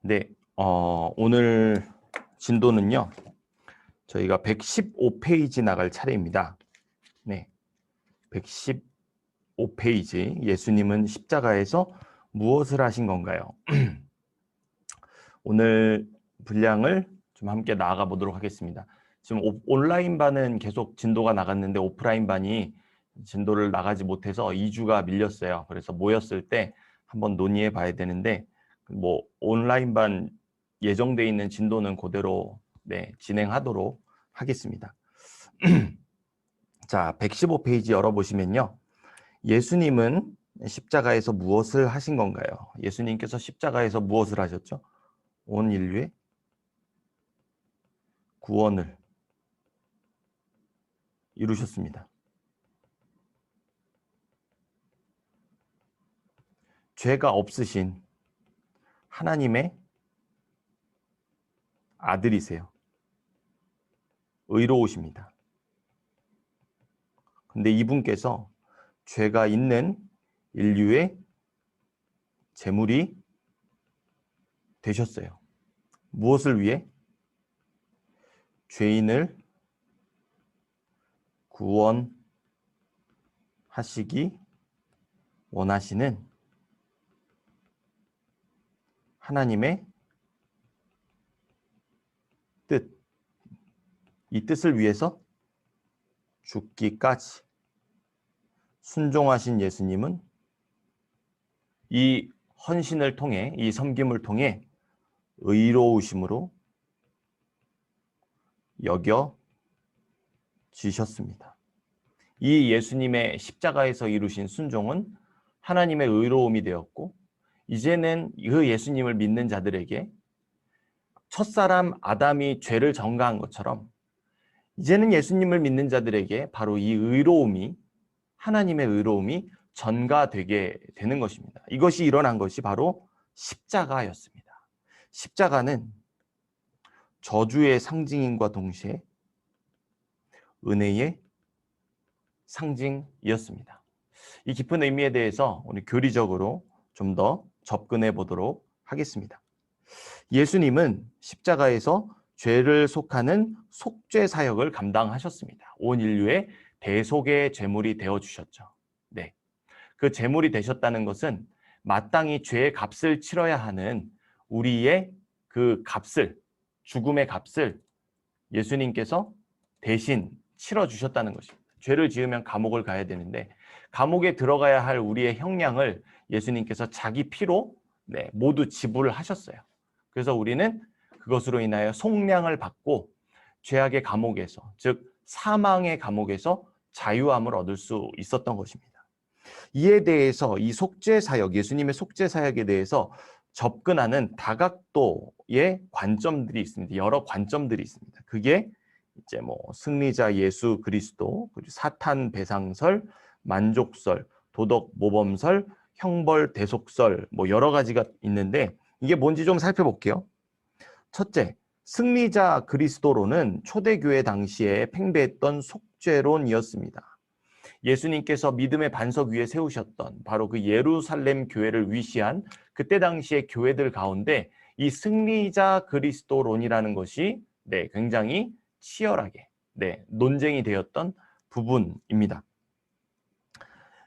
네, 오늘 진도는요, 저희가 115페이지 나갈 차례입니다. 네, 115페이지. 예수님은 십자가에서 무엇을 하신 건가요? 오늘 분량을 좀 함께 나아가 보도록 하겠습니다. 지금 온라인반은 계속 진도가 나갔는데 오프라인반이 진도를 나가지 못해서 2주가 밀렸어요. 그래서 모였을 때 한번 논의해 봐야 되는데 뭐 온라인반 예정돼 있는 진도는 그대로 진행하도록 하겠습니다. 자, 115페이지 열어보시면요. 예수님은 십자가에서 무엇을 하신 건가요? 예수님께서 십자가에서 무엇을 하셨죠? 온 인류의 구원을 이루셨습니다. 죄가 없으신 하나님의 아들이세요. 의로우십니다. 근데 이분께서 죄가 있는 인류의 제물이 되셨어요. 무엇을 위해? 죄인을 구원하시기 원하시는 하나님의 뜻, 이 뜻을 위해서 죽기까지 순종하신 예수님은 이 헌신을 통해, 이 섬김을 통해 의로우심으로 여겨지셨습니다. 이 예수님의 십자가에서 이루신 순종은 하나님의 의로움이 되었고, 이제는 그 예수님을 믿는 자들에게 첫사람 아담이 죄를 전가한 것처럼 이제는 예수님을 믿는 자들에게 바로 이 의로움이, 하나님의 의로움이 전가되게 되는 것입니다. 이것이 일어난 것이 바로 십자가였습니다. 십자가는 저주의 상징인과 동시에 은혜의 상징이었습니다. 이 깊은 의미에 대해서 우리 교리적으로 좀 더 접근해 보도록 하겠습니다. 예수님은 십자가에서 죄를 속하는 속죄 사역을 감당하셨습니다. 온 인류의 대속의 제물이 되어주셨죠. 네, 그 제물이 되셨다는 것은 마땅히 죄의 값을 치러야 하는 우리의 그 값을, 죽음의 값을 예수님께서 대신 치러주셨다는 것입니다. 죄를 지으면 감옥을 가야 되는데 감옥에 들어가야 할 우리의 형량을 예수님께서 자기 피로 모두 지불을 하셨어요. 그래서 우리는 그것으로 인하여 속량을 받고 죄악의 감옥에서, 즉 사망의 감옥에서 자유함을 얻을 수 있었던 것입니다. 이에 대해서 이 속죄 사역, 예수님의 속죄 사역에 대해서 접근하는 다각도의 관점들이 있습니다. 여러 관점들이 있습니다. 그게 이제 뭐 승리자 예수 그리스도, 그리고 사탄 배상설, 만족설, 도덕 모범설, 형벌 대속설, 뭐 여러 가지가 있는데 이게 뭔지 좀 살펴볼게요. 첫째, 승리자 그리스도론은 초대교회 당시에 팽배했던 속죄론이었습니다. 예수님께서 믿음의 반석 위에 세우셨던 바로 그 예루살렘 교회를 위시한 그때 당시의 교회들 가운데 이 승리자 그리스도론이라는 것이 굉장히 치열하게 논쟁이 되었던 부분입니다.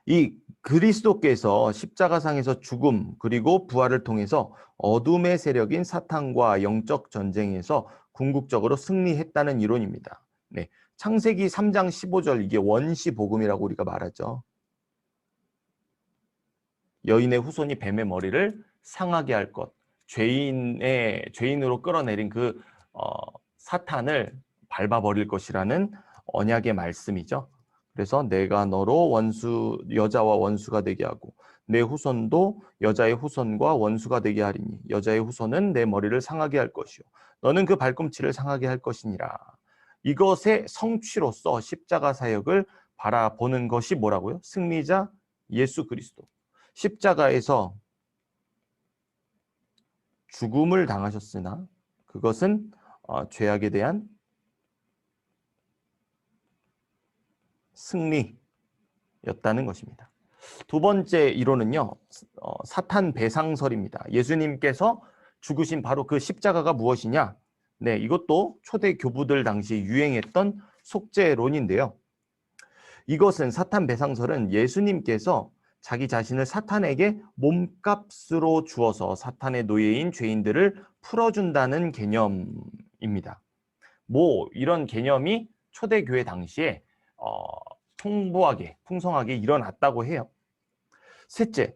이 그리스도께서 십자가상에서 죽음 그리고 부활을 통해서 어둠의 세력인 사탄과 영적 전쟁에서 궁극적으로 승리했다는 이론입니다. 창세기 3장 15절, 이게 원시 복음이라고 우리가 말하죠. 여인의 후손이 뱀의 머리를 상하게 할 것, 죄인으로 끌어내린 그 사탄을 밟아버릴 것이라는 언약의 말씀이죠. 그래서 내가 너로 여자와 원수가 되게 하고 내 후손도 여자의 후손과 원수가 되게 하리니 여자의 후손은 내 머리를 상하게 할 것이요 너는 그 발꿈치를 상하게 할 것이니라. 이것의 성취로서 십자가 사역을 바라보는 것이 뭐라고요? 승리자 예수 그리스도. 십자가에서 죽음을 당하셨으나 그것은 죄악에 대한 승리였다는 것입니다. 두 번째 이론은요, 사탄 배상설입니다. 예수님께서 죽으신 바로 그 십자가가 무엇이냐? 네, 이것도 초대 교부들 당시 유행했던 속죄론인데요. 이것은 사탄 배상설은 예수님께서 자기 자신을 사탄에게 몸값으로 주어서 사탄의 노예인 죄인들을 풀어준다는 개념입니다. 뭐 이런 개념이 초대교회 당시에 풍성하게 일어났다고 해요. 셋째,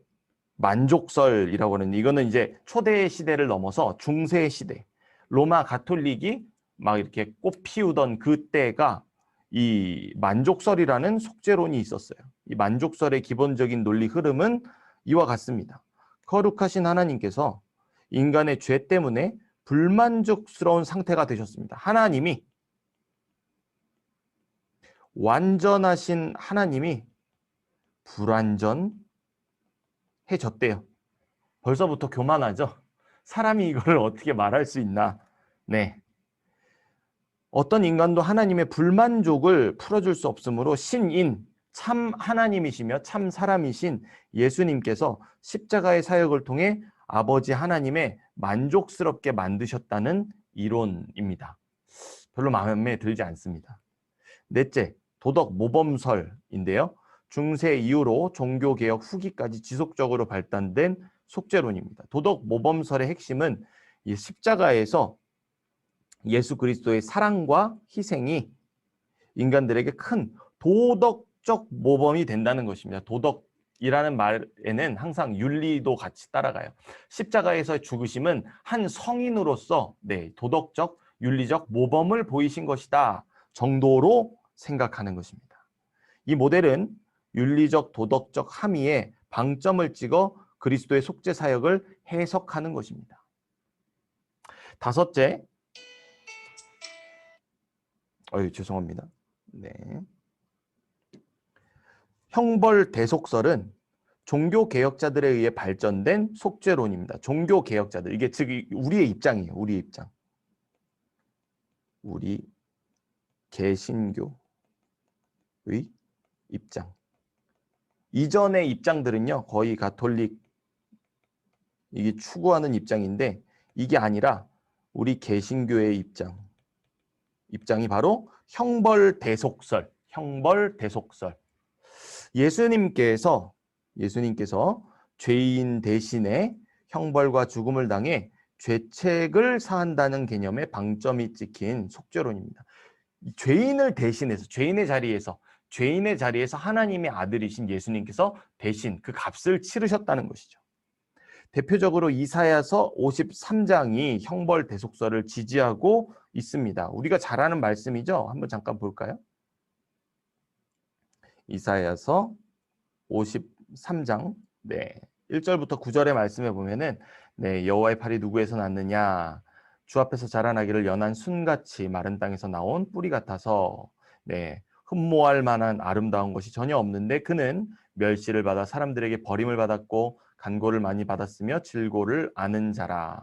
만족설이라고 하는 이거는 이제 초대 시대를 넘어서 중세 시대 로마 가톨릭이 막 이렇게 꽃 피우던 그때가 이 만족설이라는 속죄론이 있었어요. 이 만족설의 기본적인 논리 흐름은 이와 같습니다. 거룩하신 하나님께서 인간의 죄 때문에 불만족스러운 상태가 되셨습니다. 완전하신 하나님이 불완전해졌대요. 벌써부터 교만하죠? 사람이 이거를 어떻게 말할 수 있나? 네. 어떤 인간도 하나님의 불만족을 풀어줄 수 없으므로 신인, 참 하나님이시며 참 사람이신 예수님께서 십자가의 사역을 통해 아버지 하나님의 만족스럽게 만드셨다는 이론입니다. 별로 마음에 들지 않습니다. 넷째, 도덕 모범설인데요. 중세 이후로 종교개혁 후기까지 지속적으로 발달된 속죄론입니다. 도덕 모범설의 핵심은 이 십자가에서 예수 그리스도의 사랑과 희생이 인간들에게 큰 도덕적 모범이 된다는 것입니다. 도덕이라는 말에는 항상 윤리도 같이 따라가요. 십자가에서 죽으심은 한 성인으로서 도덕적, 윤리적 모범을 보이신 것이다 정도로 생각하는 것입니다. 이 모델은 윤리적, 도덕적 함의에 방점을 찍어 그리스도의 속죄 사역을 해석하는 것입니다. 다섯째, 죄송합니다. 네. 형벌 대속설은 종교 개혁자들에 의해 발전된 속죄론입니다. 종교 개혁자들, 이게 즉 우리의 입장이에요. 우리의 입장. 우리 개신교의 입장. 이전의 입장들은요, 거의 가톨릭 이게 추구하는 입장인데 이게 아니라 우리 개신교의 입장이 바로 형벌 대속설. 예수님께서 죄인 대신에 형벌과 죽음을 당해 죄책을 사한다는 개념에 방점이 찍힌 속죄론입니다. 죄인을 대신해서 죄인의 자리에서 하나님의 아들이신 예수님께서 대신 그 값을 치르셨다는 것이죠. 대표적으로 이사야서 53장이 형벌 대속설을 지지하고 있습니다. 우리가 잘 아는 말씀이죠. 한번 잠깐 볼까요? 이사야서 53장 1절부터 9절의 말씀에 보면은 여호와의 팔이 누구에서 났느냐? 주 앞에서 자라나기를 연한 순같이 마른 땅에서 나온 뿌리 같아서 흠모할 만한 아름다운 것이 전혀 없는데 그는 멸시를 받아 사람들에게 버림을 받았고 간고를 많이 받았으며 질고를 아는 자라.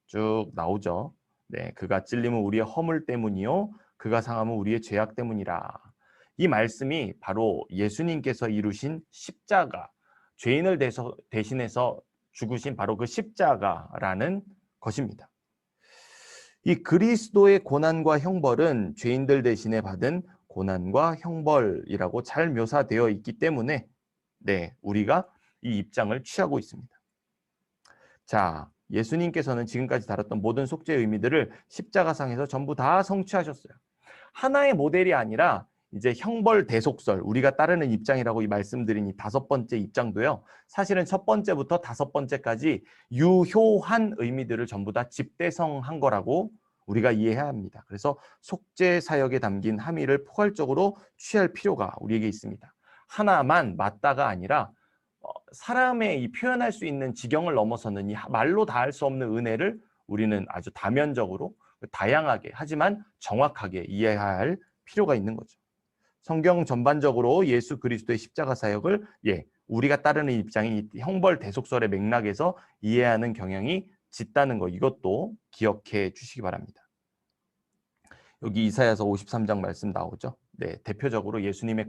쭉 나오죠. 그가 찔림은 우리의 허물 때문이요 그가 상함은 우리의 죄악 때문이라. 이 말씀이 바로 예수님께서 이루신 십자가, 죄인을 대신해서 죽으신 바로 그 십자가라는 것입니다. 이 그리스도의 고난과 형벌은 죄인들 대신에 받은 고난과 형벌이라고 잘 묘사되어 있기 때문에 우리가 이 입장을 취하고 있습니다. 자, 예수님께서는 지금까지 다뤘던 모든 속죄의 의미들을 십자가상에서 전부 다 성취하셨어요. 하나의 모델이 아니라 이제 형벌 대속설, 우리가 따르는 입장이라고 이 말씀드린 이 5번째 입장도요. 사실은 첫 번째부터 5번째까지 유효한 의미들을 전부 다 집대성한 거라고 우리가 이해해야 합니다. 그래서 속죄 사역에 담긴 함의를 포괄적으로 취할 필요가 우리에게 있습니다. 하나만 맞다가 아니라 사람의 이 표현할 수 있는 지경을 넘어서는 이 말로 다 할 수 없는 은혜를 우리는 아주 다면적으로 다양하게 하지만 정확하게 이해해야 할 필요가 있는 거죠. 성경 전반적으로 예수 그리스도의 십자가 사역을 우리가 따르는 입장이 형벌 대속설의 맥락에서 이해하는 경향이 짙다는 거, 이것도 기억해 주시기 바랍니다. 여기 이사야서 53장 말씀 나오죠. 대표적으로 예수님의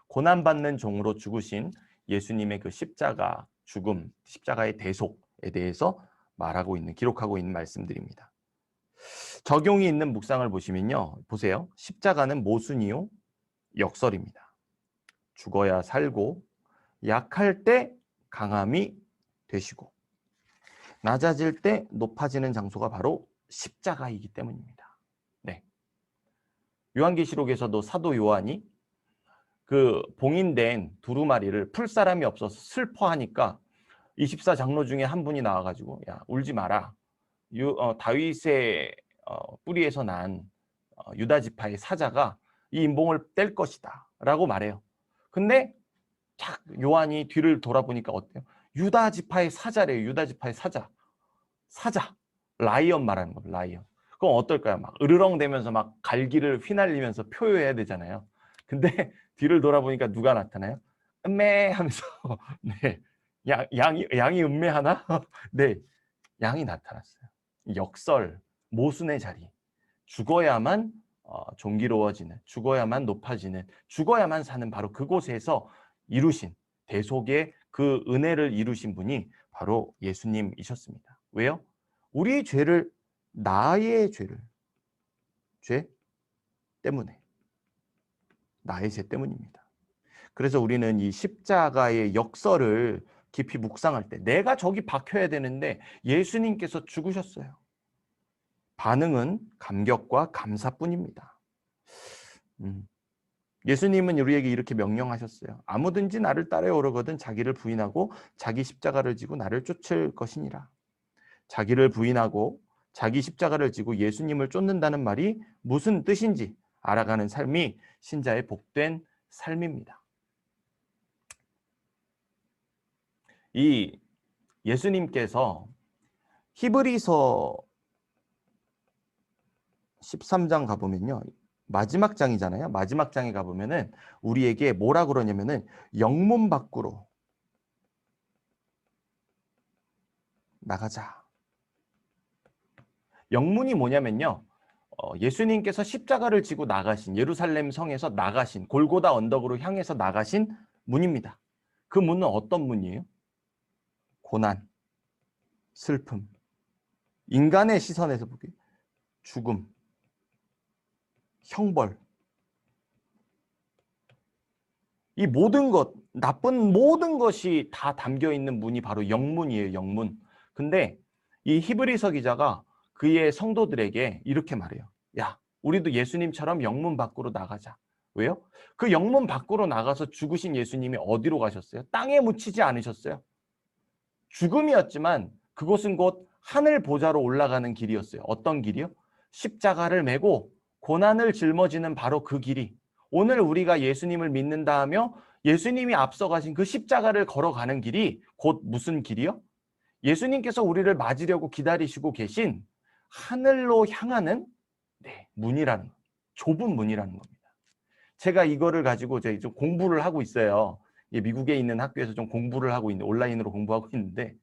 고난받는 종으로 죽으신 예수님의 그 십자가 죽음, 십자가의 대속에 대해서 말하고 있는, 기록하고 있는 말씀들입니다. 적용이 있는 묵상을 보시면요. 보세요. 십자가는 모순이요, 역설입니다. 죽어야 살고 약할 때 강함이 되시고 낮아질 때 높아지는 장소가 바로 십자가이기 때문입니다. 네. 요한계시록에서도 사도 요한이 그 봉인된 두루마리를 풀 사람이 없어서 슬퍼하니까 24장로 중에 한 분이 나와가지고 야 울지 마라. 다윗의 뿌리에서 난 유다 지파의 사자가 이 인봉을 뗄 것이다 라고 말해요. 근데 딱 요한이 뒤를 돌아보니까 어때요? 유다 지파의 사자래요. 유다 지파의 사자. 라이언 말하는 거예요. 라이언. 그럼 어떨까요? 막 으르렁대면서 막 갈기를 휘날리면서 표효해야 되잖아요. 근데 뒤를 돌아보니까 누가 나타나요? 음메 하면서 네. 양이 음메하나? 네. 양이 나타났어요. 역설, 모순의 자리. 죽어야만 존귀로워지는, 죽어야만 높아지는, 죽어야만 사는 바로 그곳에서 이루신 대속의 그 은혜를 이루신 분이 바로 예수님이셨습니다. 왜요? 우리의 죄를, 나의 죄를, 죄 때문에, 나의 죄 때문입니다. 그래서 우리는 이 십자가의 역설을 깊이 묵상할 때 내가 저기 박혀야 되는데 예수님께서 죽으셨어요. 반응은 감격과 감사뿐입니다. 예수님은 우리에게 이렇게 명령하셨어요. 아무든지 나를 따라 오르거든 자기를 부인하고 자기 십자가를 지고 나를 쫓을 것이니라. 자기를 부인하고 자기 십자가를 지고 예수님을 쫓는다는 말이 무슨 뜻인지 알아가는 삶이 신자의 복된 삶입니다. 이 예수님께서 히브리서 13장 가보면요. 마지막 장이잖아요. 마지막 장에 가보면은 우리에게 뭐라 그러냐면은 영문 밖으로 나가자. 영문이 뭐냐면요. 예수님께서 십자가를 지고 나가신, 예루살렘 성에서 나가신, 골고다 언덕으로 향해서 나가신 문입니다. 그 문은 어떤 문이에요? 고난, 슬픔, 인간의 시선에서 보기 죽음, 형벌, 이 모든 것, 나쁜 모든 것이 다 담겨 있는 문이 바로 영문이에요, 영문. 근데 이 히브리서 기자가 그의 성도들에게 이렇게 말해요. 야, 우리도 예수님처럼 영문 밖으로 나가자. 왜요? 그 영문 밖으로 나가서 죽으신 예수님이 어디로 가셨어요? 땅에 묻히지 않으셨어요. 죽음이었지만 그곳은 곧 하늘 보좌로 올라가는 길이었어요. 어떤 길이요? 십자가를 메고 고난을 짊어지는 바로 그 길이. 오늘 우리가 예수님을 믿는다 하며 예수님이 앞서가신 그 십자가를 걸어가는 길이 곧 무슨 길이요? 예수님께서 우리를 맞으려고 기다리시고 계신 하늘로 향하는 문이라는 거. 좁은 문이라는 겁니다. 제가 이거를 가지고 좀 공부를 하고 있어요. 미국에 있는 학교에서 좀 공부를 하고 있는데 온라인으로 공부하고 있는데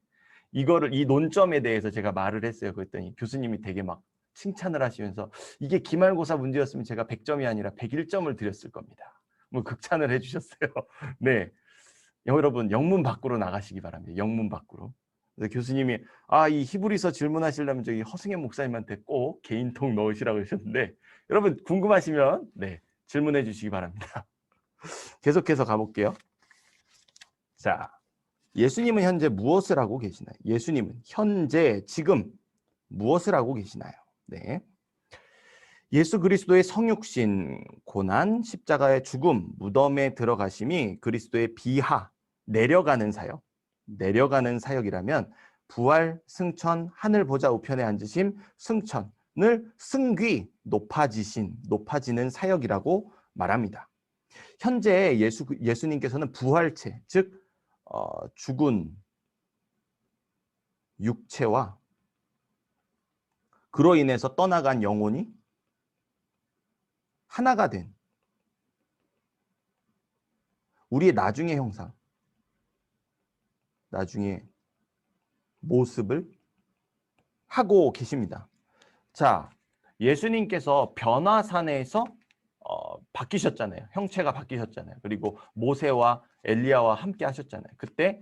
이거를 이 논점에 대해서 제가 말을 했어요. 그랬더니 교수님이 되게 막 칭찬을 하시면서 이게 기말고사 문제였으면 제가 100점이 아니라 101점을 드렸을 겁니다. 뭐 극찬을 해주셨어요. 네, 여러분 영문 밖으로 나가시기 바랍니다. 영문 밖으로. 그래서 교수님이 이 히브리서 질문하시려면 저기 허승현 목사님한테 꼭 개인톡 넣으시라고 하셨는데 여러분 궁금하시면 질문해 주시기 바랍니다. 계속해서 가볼게요. 자, 예수님은 현재 무엇을 하고 계시나요? 예수님은 현재 지금 무엇을 하고 계시나요? 네. 예수 그리스도의 성육신, 고난, 십자가의 죽음, 무덤에 들어가심이 그리스도의 비하, 내려가는 사역, 내려가는 사역이라면 부활, 승천, 하늘 보좌 우편에 앉으심, 승천을 승귀, 높아지는 사역이라고 말합니다. 현재 예수님께서는 부활체, 즉 죽은 육체와 그로 인해서 떠나간 영혼이 하나가 된 우리의 나중의 형상, 나중의 모습을 하고 계십니다. 자, 예수님께서 변화산에서 바뀌셨잖아요. 형체가 바뀌셨잖아요. 그리고 모세와 엘리야와 함께 하셨잖아요. 그때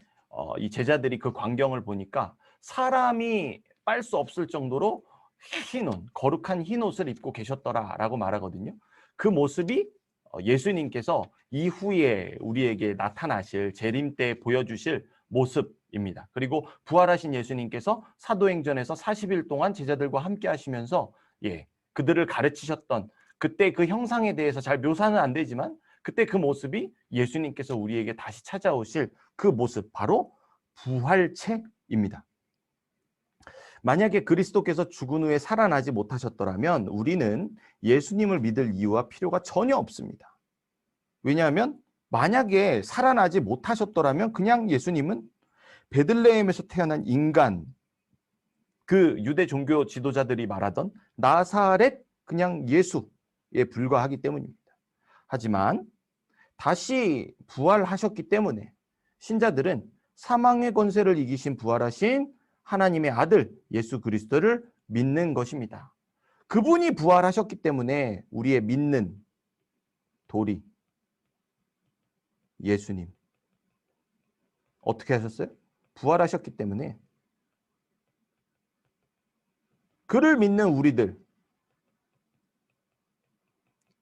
이 제자들이 그 광경을 보니까 사람이 빨 수 없을 정도로 흰 옷, 거룩한 흰 옷을 입고 계셨더라라고 말하거든요. 그 모습이 예수님께서 이후에 우리에게 나타나실 재림 때 보여주실 모습입니다. 그리고 부활하신 예수님께서 사도행전에서 40일 동안 제자들과 함께 하시면서 그들을 가르치셨던 그때 그 형상에 대해서 잘 묘사는 안 되지만 그때 그 모습이 예수님께서 우리에게 다시 찾아오실 그 모습, 바로 부활체입니다. 만약에 그리스도께서 죽은 후에 살아나지 못하셨더라면 우리는 예수님을 믿을 이유와 필요가 전혀 없습니다. 왜냐하면 만약에 살아나지 못하셨더라면 그냥 예수님은 베들레헴에서 태어난 인간, 그 유대 종교 지도자들이 말하던 나사렛 그냥 예수에 불과하기 때문입니다. 하지만 다시 부활하셨기 때문에 신자들은 사망의 권세를 이기신 부활하신 하나님의 아들 예수 그리스도를 믿는 것입니다. 그분이 부활하셨기 때문에 우리의 믿는 도리, 예수님. 어떻게 하셨어요? 부활하셨기 때문에 그를 믿는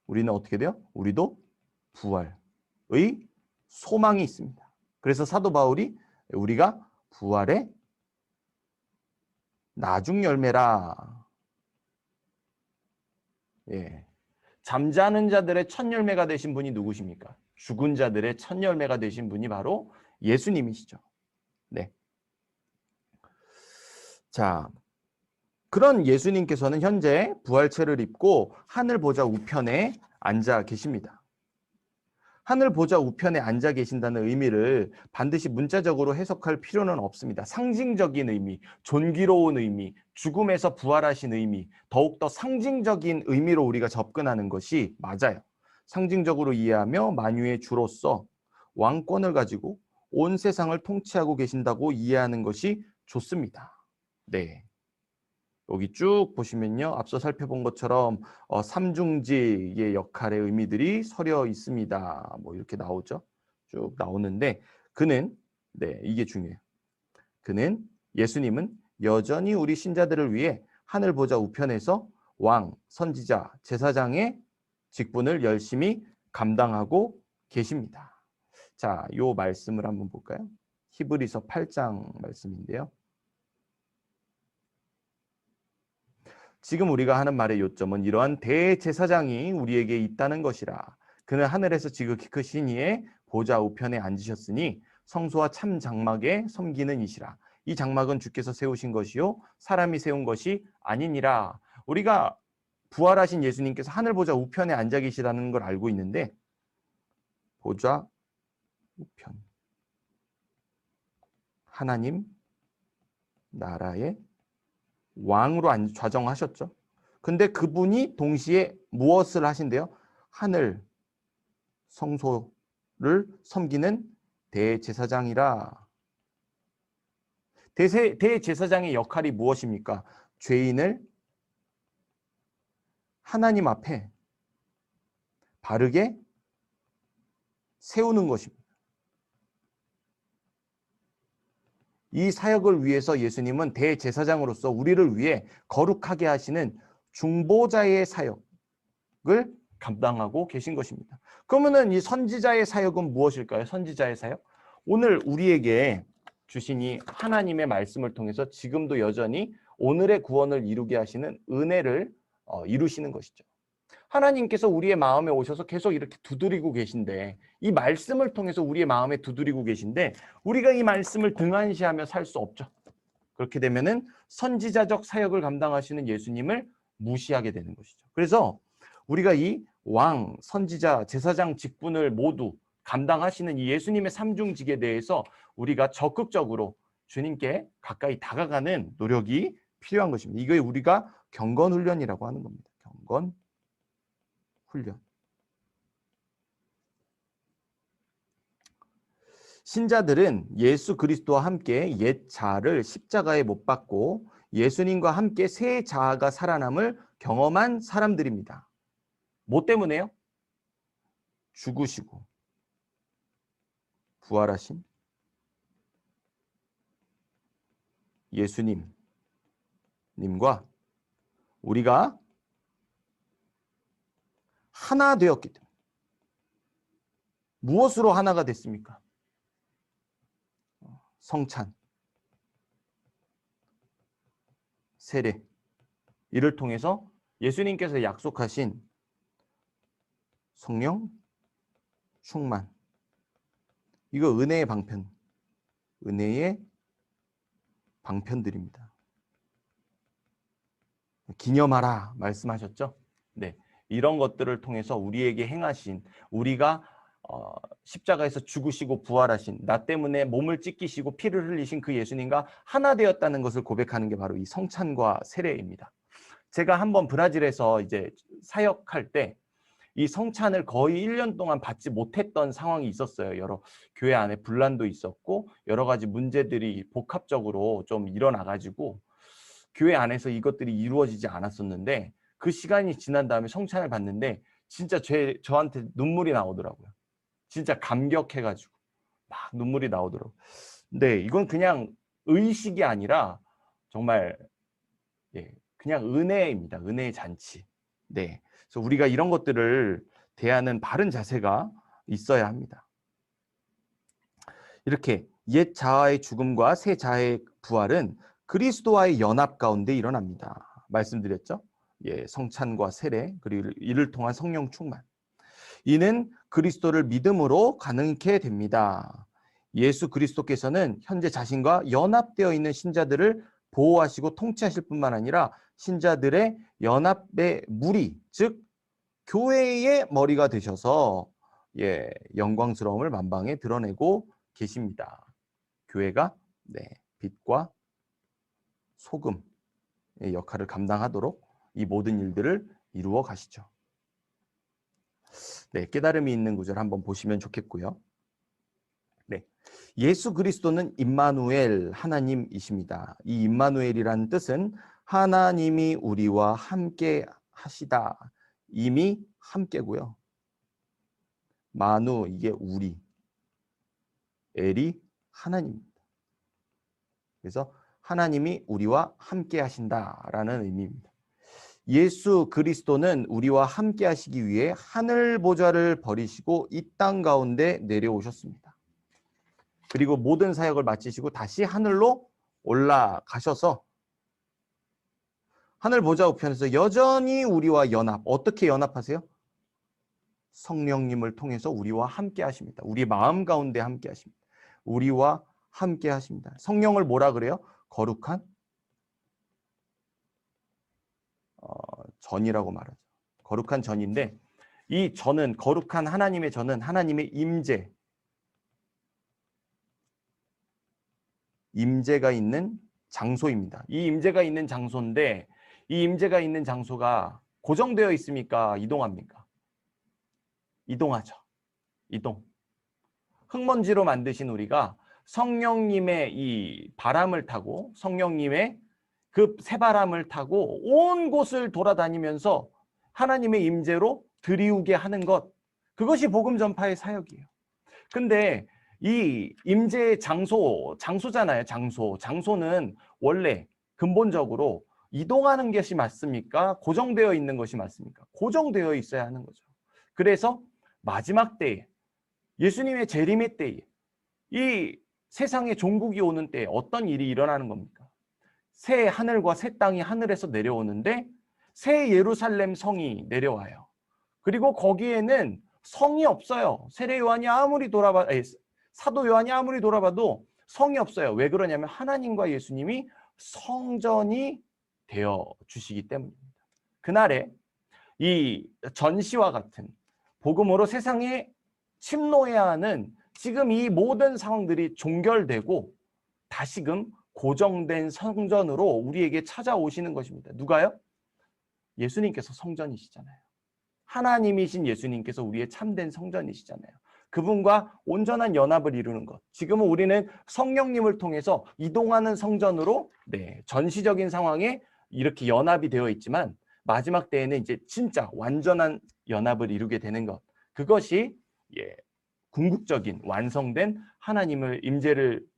우리는 어떻게 돼요? 우리도 부활의 소망이 있습니다. 그래서 사도 바울이 우리가 부활의 나중 열매라. 잠자는 자들의 첫 열매가 되신 분이 누구십니까? 죽은 자들의 첫 열매가 되신 분이 바로 예수님이시죠. 네. 자, 그런 예수님께서는 현재 부활체를 입고 하늘 보좌 우편에 앉아 계십니다. 하늘 보좌 우편에 앉아 계신다는 의미를 반드시 문자적으로 해석할 필요는 없습니다. 상징적인 의미, 존귀로운 의미, 죽음에서 부활하신 의미, 더욱더 상징적인 의미로 우리가 접근하는 것이 맞아요. 상징적으로 이해하며 만유의 주로서 왕권을 가지고 온 세상을 통치하고 계신다고 이해하는 것이 좋습니다. 네. 여기 쭉 보시면요. 앞서 살펴본 것처럼 삼중지의 역할의 의미들이 서려 있습니다. 뭐 이렇게 나오죠. 쭉 나오는데 이게 중요해요. 예수님은 여전히 우리 신자들을 위해 하늘 보좌 우편에서 왕, 선지자, 제사장의 직분을 열심히 감당하고 계십니다. 자, 요 말씀을 한번 볼까요? 히브리서 8장 말씀인데요. 지금 우리가 하는 말의 요점은 이러한 대제사장이 우리에게 있다는 것이라. 그는 하늘에서 지극히 크신 이의 보좌 우편에 앉으셨으니 성소와 참 장막에 섬기는 이시라. 이 장막은 주께서 세우신 것이요 사람이 세운 것이 아니니라. 우리가 부활하신 예수님께서 하늘 보좌 우편에 앉아 계시다는 걸 알고 있는데, 보좌 우편, 하나님 나라의 왕으로 좌정하셨죠. 근데 그분이 동시에 무엇을 하신대요? 하늘 성소를 섬기는 대제사장이라. 대제사장의 역할이 무엇입니까? 죄인을 하나님 앞에 바르게 세우는 것입니다. 이 사역을 위해서 예수님은 대제사장으로서 우리를 위해 거룩하게 하시는 중보자의 사역을 감당하고 계신 것입니다. 그러면은 이 선지자의 사역은 무엇일까요? 선지자의 사역? 오늘 우리에게 주신 이 하나님의 말씀을 통해서 지금도 여전히 오늘의 구원을 이루게 하시는 은혜를 이루시는 것이죠. 하나님께서 우리의 마음에 오셔서 계속 이렇게 두드리고 계신데, 이 말씀을 통해서 우리의 마음에 두드리고 계신데 우리가 이 말씀을 등한시하며 살 수 없죠. 그렇게 되면은 선지자적 사역을 감당하시는 예수님을 무시하게 되는 것이죠. 그래서 우리가 이 왕, 선지자, 제사장 직분을 모두 감당하시는 이 예수님의 삼중직에 대해서 우리가 적극적으로 주님께 가까이 다가가는 노력이 필요한 것입니다. 이게 우리가 경건훈련이라고 하는 겁니다. 경건훈련. 신자들은 예수 그리스도와 함께 옛 자아를 십자가에 못 박고 예수님과 함께 새 자아가 살아남을 경험한 사람들입니다. 뭐 때문에요? 죽으시고 부활하신 예수님과 우리가 하나 되었기 때문에. 무엇으로 하나가 됐습니까? 성찬, 세례, 이를 통해서 예수님께서 약속하신 성령 충만, 이거 은혜의 방편, 은혜의 방편들입니다. 기념하라 말씀하셨죠? 네, 이런 것들을 통해서 우리에게 행하신, 우리가 십자가에서 죽으시고 부활하신, 나 때문에 몸을 찢기시고 피를 흘리신 그 예수님과 하나 되었다는 것을 고백하는 게 바로 이 성찬과 세례입니다. 제가 한번 브라질에서 이제 사역할 때 이 성찬을 거의 1년 동안 받지 못했던 상황이 있었어요. 여러 교회 안에 분란도 있었고 여러 가지 문제들이 복합적으로 좀 일어나가지고 교회 안에서 이것들이 이루어지지 않았었는데, 그 시간이 지난 다음에 성찬을 받는데 진짜 저한테 눈물이 나오더라고요. 진짜 감격해가지고 막 눈물이 나오더라고요. 근데 이건 그냥 의식이 아니라 정말 그냥 은혜입니다. 은혜의 잔치. 네, 그래서 우리가 이런 것들을 대하는 바른 자세가 있어야 합니다. 이렇게 옛 자아의 죽음과 새 자아의 부활은 그리스도와의 연합 가운데 일어납니다. 말씀드렸죠? 성찬과 세례, 그리고 이를 통한 성령 충만. 이는 그리스도를 믿음으로 가능케 됩니다. 예수 그리스도께서는 현재 자신과 연합되어 있는 신자들을 보호하시고 통치하실 뿐만 아니라 신자들의 연합의 무리, 즉 교회의 머리가 되셔서 영광스러움을 만방에 드러내고 계십니다. 교회가 빛과 소금의 역할을 감당하도록 이 모든 일들을 이루어 가시죠. 깨달음이 있는 구절 한번 보시면 좋겠고요. 예수 그리스도는 임마누엘, 하나님이십니다. 이 임마누엘이라는 뜻은 하나님이 우리와 함께 하시다. 이미 함께고요. 마누, 이게 우리, 엘이 하나님입니다. 그래서 하나님이 우리와 함께 하신다라는 의미입니다. 예수 그리스도는 우리와 함께 하시기 위해 하늘 보좌를 버리시고 이 땅 가운데 내려오셨습니다. 그리고 모든 사역을 마치시고 다시 하늘로 올라가셔서 하늘 보좌 우편에서 여전히 우리와 연합, 어떻게 연합하세요? 성령님을 통해서 우리와 함께 하십니다. 우리 마음 가운데 함께 하십니다. 우리와 함께 하십니다. 성령을 뭐라 그래요? 거룩한 전이라고 말하죠. 거룩한 전인데, 이 전은, 거룩한 하나님의 전은 하나님의 임재가 있는 장소입니다. 이 임재가 있는 장소인데, 이 임재가 있는 장소가 고정되어 있습니까? 이동합니까? 이동하죠. 이동. 흙먼지로 만드신 우리가 성령님의 이 바람을 타고, 성령님의 그 새바람을 타고 온 곳을 돌아다니면서 하나님의 임재로 들이우게 하는 것, 그것이 복음 전파의 사역이에요. 근데 이 임재의 장소잖아요. 장소는 원래 근본적으로 이동하는 것이 맞습니까? 고정되어 있는 것이 맞습니까? 고정되어 있어야 하는 거죠. 그래서 마지막 때에, 예수님의 재림의 때에, 이 세상에 종국이 오는 때에 어떤 일이 일어나는 겁니까? 새 하늘과 새 땅이 하늘에서 내려오는데 새 예루살렘 성이 내려와요. 그리고 거기에는 성이 없어요. 사도 요한이 아무리 돌아봐도 성이 없어요. 왜 그러냐면 하나님과 예수님이 성전이 되어 주시기 때문입니다. 그날에 이 전시와 같은 복음으로 세상에 침노해야 하는 지금 이 모든 상황들이 종결되고 다시금 고정된 성전으로 우리에게 찾아오시는 것입니다. 누가요? 예수님께서 성전이시잖아요. 하나님이신 예수님께서 우리의 참된 성전이시잖아요. 그분과 온전한 연합을 이루는 것. 지금은 우리는 성령님을 통해서 이동하는 성전으로 전시적인 상황에 이렇게 연합이 되어 있지만 마지막 때에는 이제 진짜 완전한 연합을 이루게 되는 것. 그것이 궁극적인 완성된 하나님을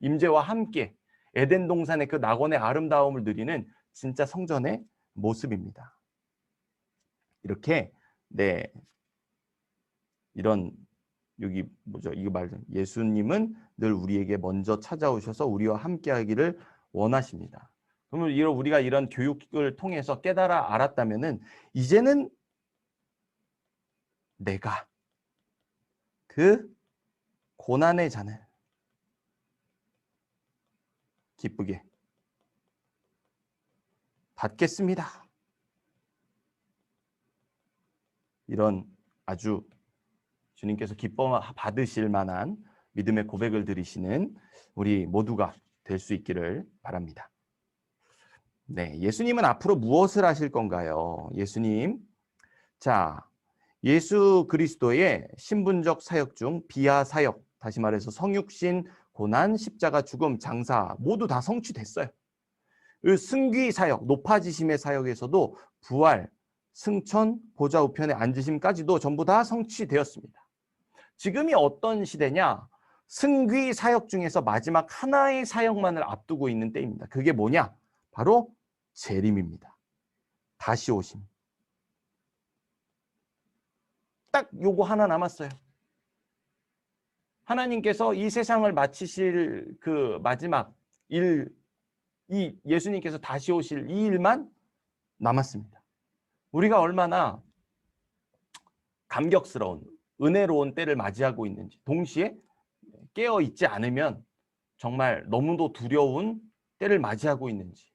임재와 함께 에덴 동산의 그 낙원의 아름다움을 누리는 진짜 성전의 모습입니다. 이렇게 네, 이런 여기 뭐죠? 이거 말죠. 예수님은 늘 우리에게 먼저 찾아오셔서 우리와 함께하기를 원하십니다. 그러면 우리가 이런 교육을 통해서 깨달아 알았다면은 이제는 내가 그 고난의 잔을 기쁘게 받겠습니다. 이런 아주 주님께서 기뻐 받으실 만한 믿음의 고백을 드리시는 우리 모두가 될 수 있기를 바랍니다. 네, 예수님은 앞으로 무엇을 하실 건가요? 예수님, 자, 예수 그리스도의 신분적 사역 중 비하 사역, 다시 말해서 성육신, 고난, 십자가, 죽음, 장사 모두 다 성취됐어요. 그 승귀 사역, 높아지심의 사역에서도 부활, 승천, 보좌 우편에 앉으심까지도 전부 다 성취되었습니다. 지금이 어떤 시대냐? 승귀 사역 중에서 마지막 하나의 사역만을 앞두고 있는 때입니다. 그게 뭐냐? 바로 재림입니다. 다시 오심. 딱 요거 하나 남았어요. 하나님께서 이 세상을 마치실 그 마지막 일, 이 예수님께서 다시 오실 이 일만 남았습니다. 우리가 얼마나 감격스러운, 은혜로운 때를 맞이하고 있는지, 동시에 깨어 있지 않으면 정말 너무도 두려운 때를 맞이하고 있는지,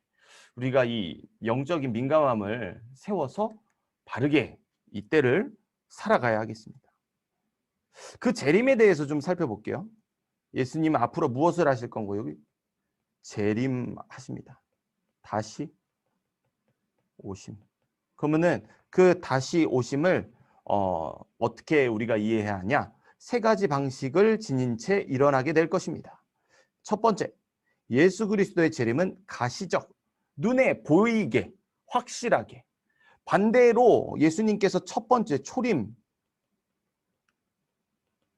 우리가 이 영적인 민감함을 세워서 바르게 이 때를 살아가야 하겠습니다. 그 재림에 대해서 좀 살펴볼게요. 예수님은 앞으로 무엇을 하실 건고 여기 재림하십니다. 다시 오심. 그러면은 그 다시 오심을 어떻게 우리가 이해해야 하냐? 세 가지 방식을 지닌 채 일어나게 될 것입니다. 첫 번째, 예수 그리스도의 재림은 가시적, 눈에 보이게, 확실하게. 반대로 예수님께서 첫 번째 초림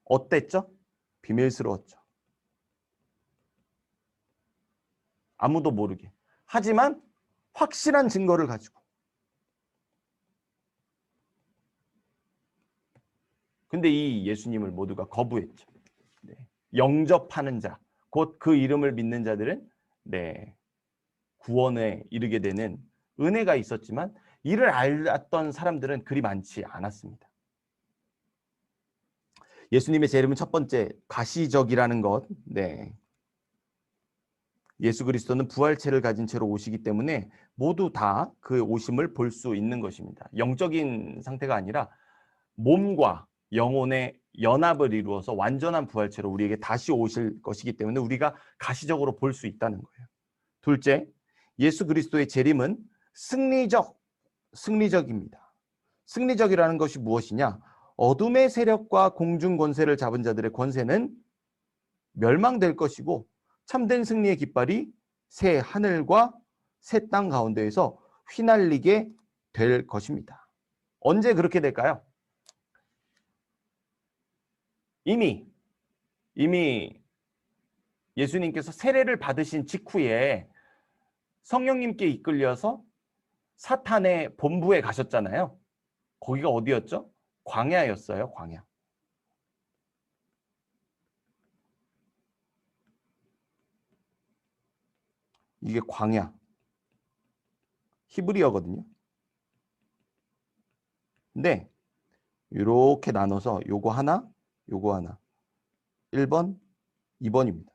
어땠죠? 비밀스러웠죠. 아무도 모르게. 하지만 확실한 증거를 가지고. 근데 이 예수님을 모두가 거부했죠. 네. 영접하는 자, 곧 그 이름을 믿는 자들은 네, 구원에 이르게 되는 은혜가 있었지만 이를 알았던 사람들은 그리 많지 않았습니다. 예수님의 재림은 첫 번째 가시적이라는 것. 네. 예수 그리스도는 부활체를 가진 채로 오시기 때문에 모두 다 그 오심을 볼 수 있는 것입니다. 영적인 상태가 아니라 몸과 영혼의 연합을 이루어서 완전한 부활체로 우리에게 다시 오실 것이기 때문에 우리가 가시적으로 볼 수 있다는 거예요. 둘째, 예수 그리스도의 재림은 승리적입니다. 승리적이라는 것이 무엇이냐? 어둠의 세력과 공중 권세를 잡은 자들의 권세는 멸망될 것이고 참된 승리의 깃발이 새 하늘과 새 땅 가운데에서 휘날리게 될 것입니다. 언제 그렇게 될까요? 이미 예수님께서 세례를 받으신 직후에 성령님께 이끌려서 사탄의 본부에 가셨잖아요. 거기가 어디였죠? 광야였어요, 광야. 이게 광야. 히브리어거든요. 근데 이렇게 나눠서 요거 하나, 요거 하나. 1번, 2번입니다.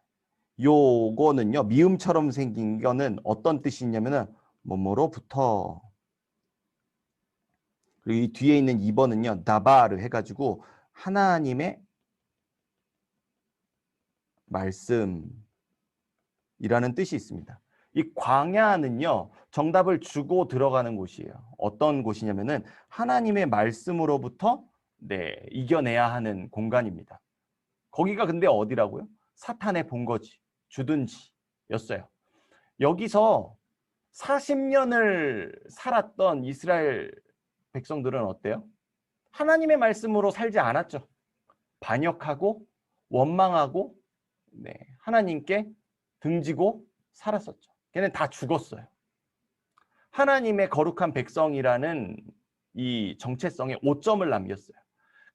요거는요. 미음처럼 생긴 거는 어떤 뜻이 있냐면은 뭐뭐로부터. 그리고 이 뒤에 있는 2번은요. 다바를 해가지고 하나님의 말씀이라는 뜻이 있습니다. 이 광야는요. 정답을 주고 들어가는 곳이에요. 어떤 곳이냐면은 하나님의 말씀으로부터 네, 이겨내야 하는 공간입니다. 거기가 근데 어디라고요? 사탄의 본거지, 주둔지였어요. 여기서 40년을 살았던 이스라엘 백성들은 어때요? 하나님의 말씀으로 살지 않았죠. 반역하고 원망하고 네, 하나님께 등지고 살았었죠. 걔는 다 죽었어요. 하나님의 거룩한 백성이라는 이 정체성에 오점을 남겼어요.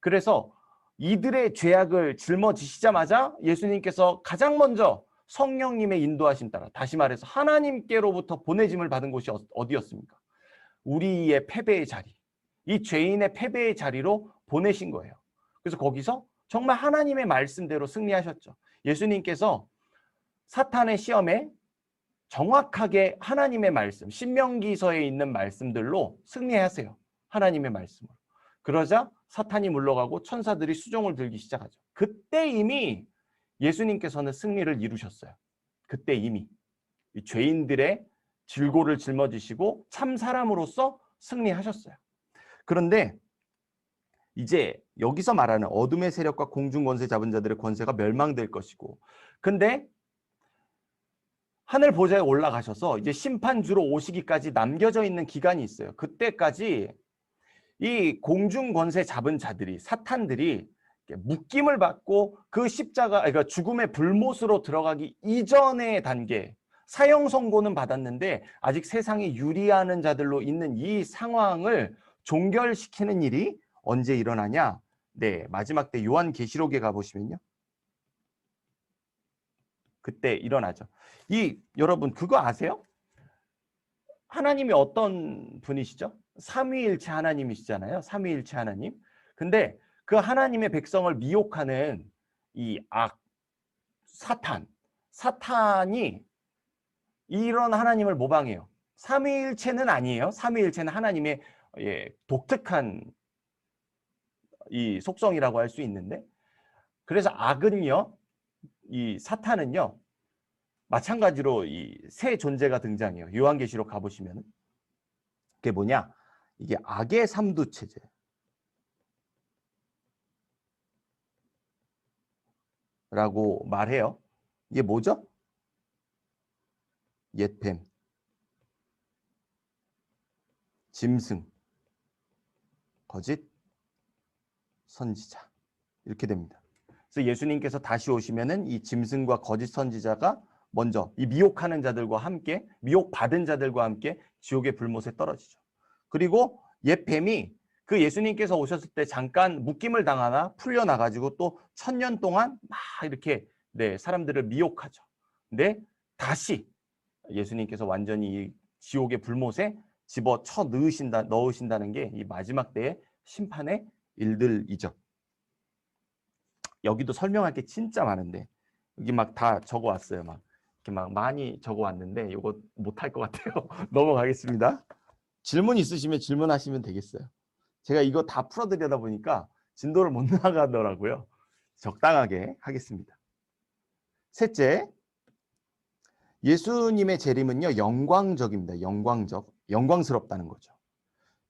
그래서 이들의 죄악을 짊어지시자마자 예수님께서 가장 먼저 성령님의 인도하심 따라, 다시 말해서 하나님께로부터 보내짐을 받은 곳이 어디였습니까? 우리의 패배의 자리, 이 죄인의 패배의 자리로 보내신 거예요. 그래서 거기서 정말 하나님의 말씀대로 승리하셨죠. 예수님께서 사탄의 시험에 정확하게 하나님의 말씀, 신명기서에 있는 말씀들로 승리하세요. 하나님의 말씀으로. 그러자 사탄이 물러가고 천사들이 수종을 들기 시작하죠. 그때 이미 예수님께서는 승리를 이루셨어요. 그때 이미 이 죄인들의 질고를 짊어지시고 참 사람으로서 승리하셨어요. 그런데 이제 여기서 말하는 어둠의 세력과 공중 권세 잡은 자들의 권세가 멸망될 것이고, 근데 하늘 보좌에 올라가셔서 이제 심판주로 오시기까지 남겨져 있는 기간이 있어요. 그때까지 이 공중 권세 잡은 자들이, 사탄들이 묶임을 받고 그 십자가, 그러니까 죽음의 불못으로 들어가기 이전의 단계, 사형 선고는 받았는데 아직 세상에 유리하는 자들로 있는 이 상황을 종결시키는 일이 언제 일어나냐? 네, 마지막 때 요한계시록에 가보시면요. 그때 일어나죠. 여러분 그거 아세요? 하나님이 어떤 분이시죠? 삼위일체 하나님이시잖아요. 삼위일체 하나님. 근데 그 하나님의 백성을 미혹하는 이 사탄이 이런 하나님을 모방해요. 삼위일체는 아니에요. 삼위일체는 하나님의 독특한 이 속성이라고 할 수 있는데, 그래서 악은요, 이 사탄은요, 마찬가지로 이 새 존재가 등장해요. 요한계시록 가보시면 그게 뭐냐? 이게 악의 삼두 체제. 라고 말해요. 이게 뭐죠? 옛뱀, 짐승, 거짓, 선지자. 이렇게 됩니다. 그래서 예수님께서 다시 오시면은 이 짐승과 거짓 선지자가 먼저 이 미혹하는 자들과 함께, 미혹받은 자들과 함께 지옥의 불못에 떨어지죠. 그리고 옛뱀이 그 예수님께서 오셨을 때 잠깐 묶임을 당하나 풀려나가지고 또 1000년 동안 막 이렇게 사람들을 미혹하죠. 근데 다시 예수님께서 완전히 이 지옥의 불못에 집어쳐 넣으신다는 게 이 마지막 때의 심판의 일들이죠. 여기도 설명할 게 진짜 많은데 여기 막 다 적어왔어요. 막 이렇게 막 많이 적어왔는데 이거 못할 것 같아요. 넘어가겠습니다. 질문 있으시면 질문하시면 되겠어요. 제가 이거 다 풀어드리다 보니까 진도를 못 나가더라고요. 적당하게 하겠습니다. 셋째, 예수님의 재림은요, 영광적입니다. 영광스럽다는 거죠.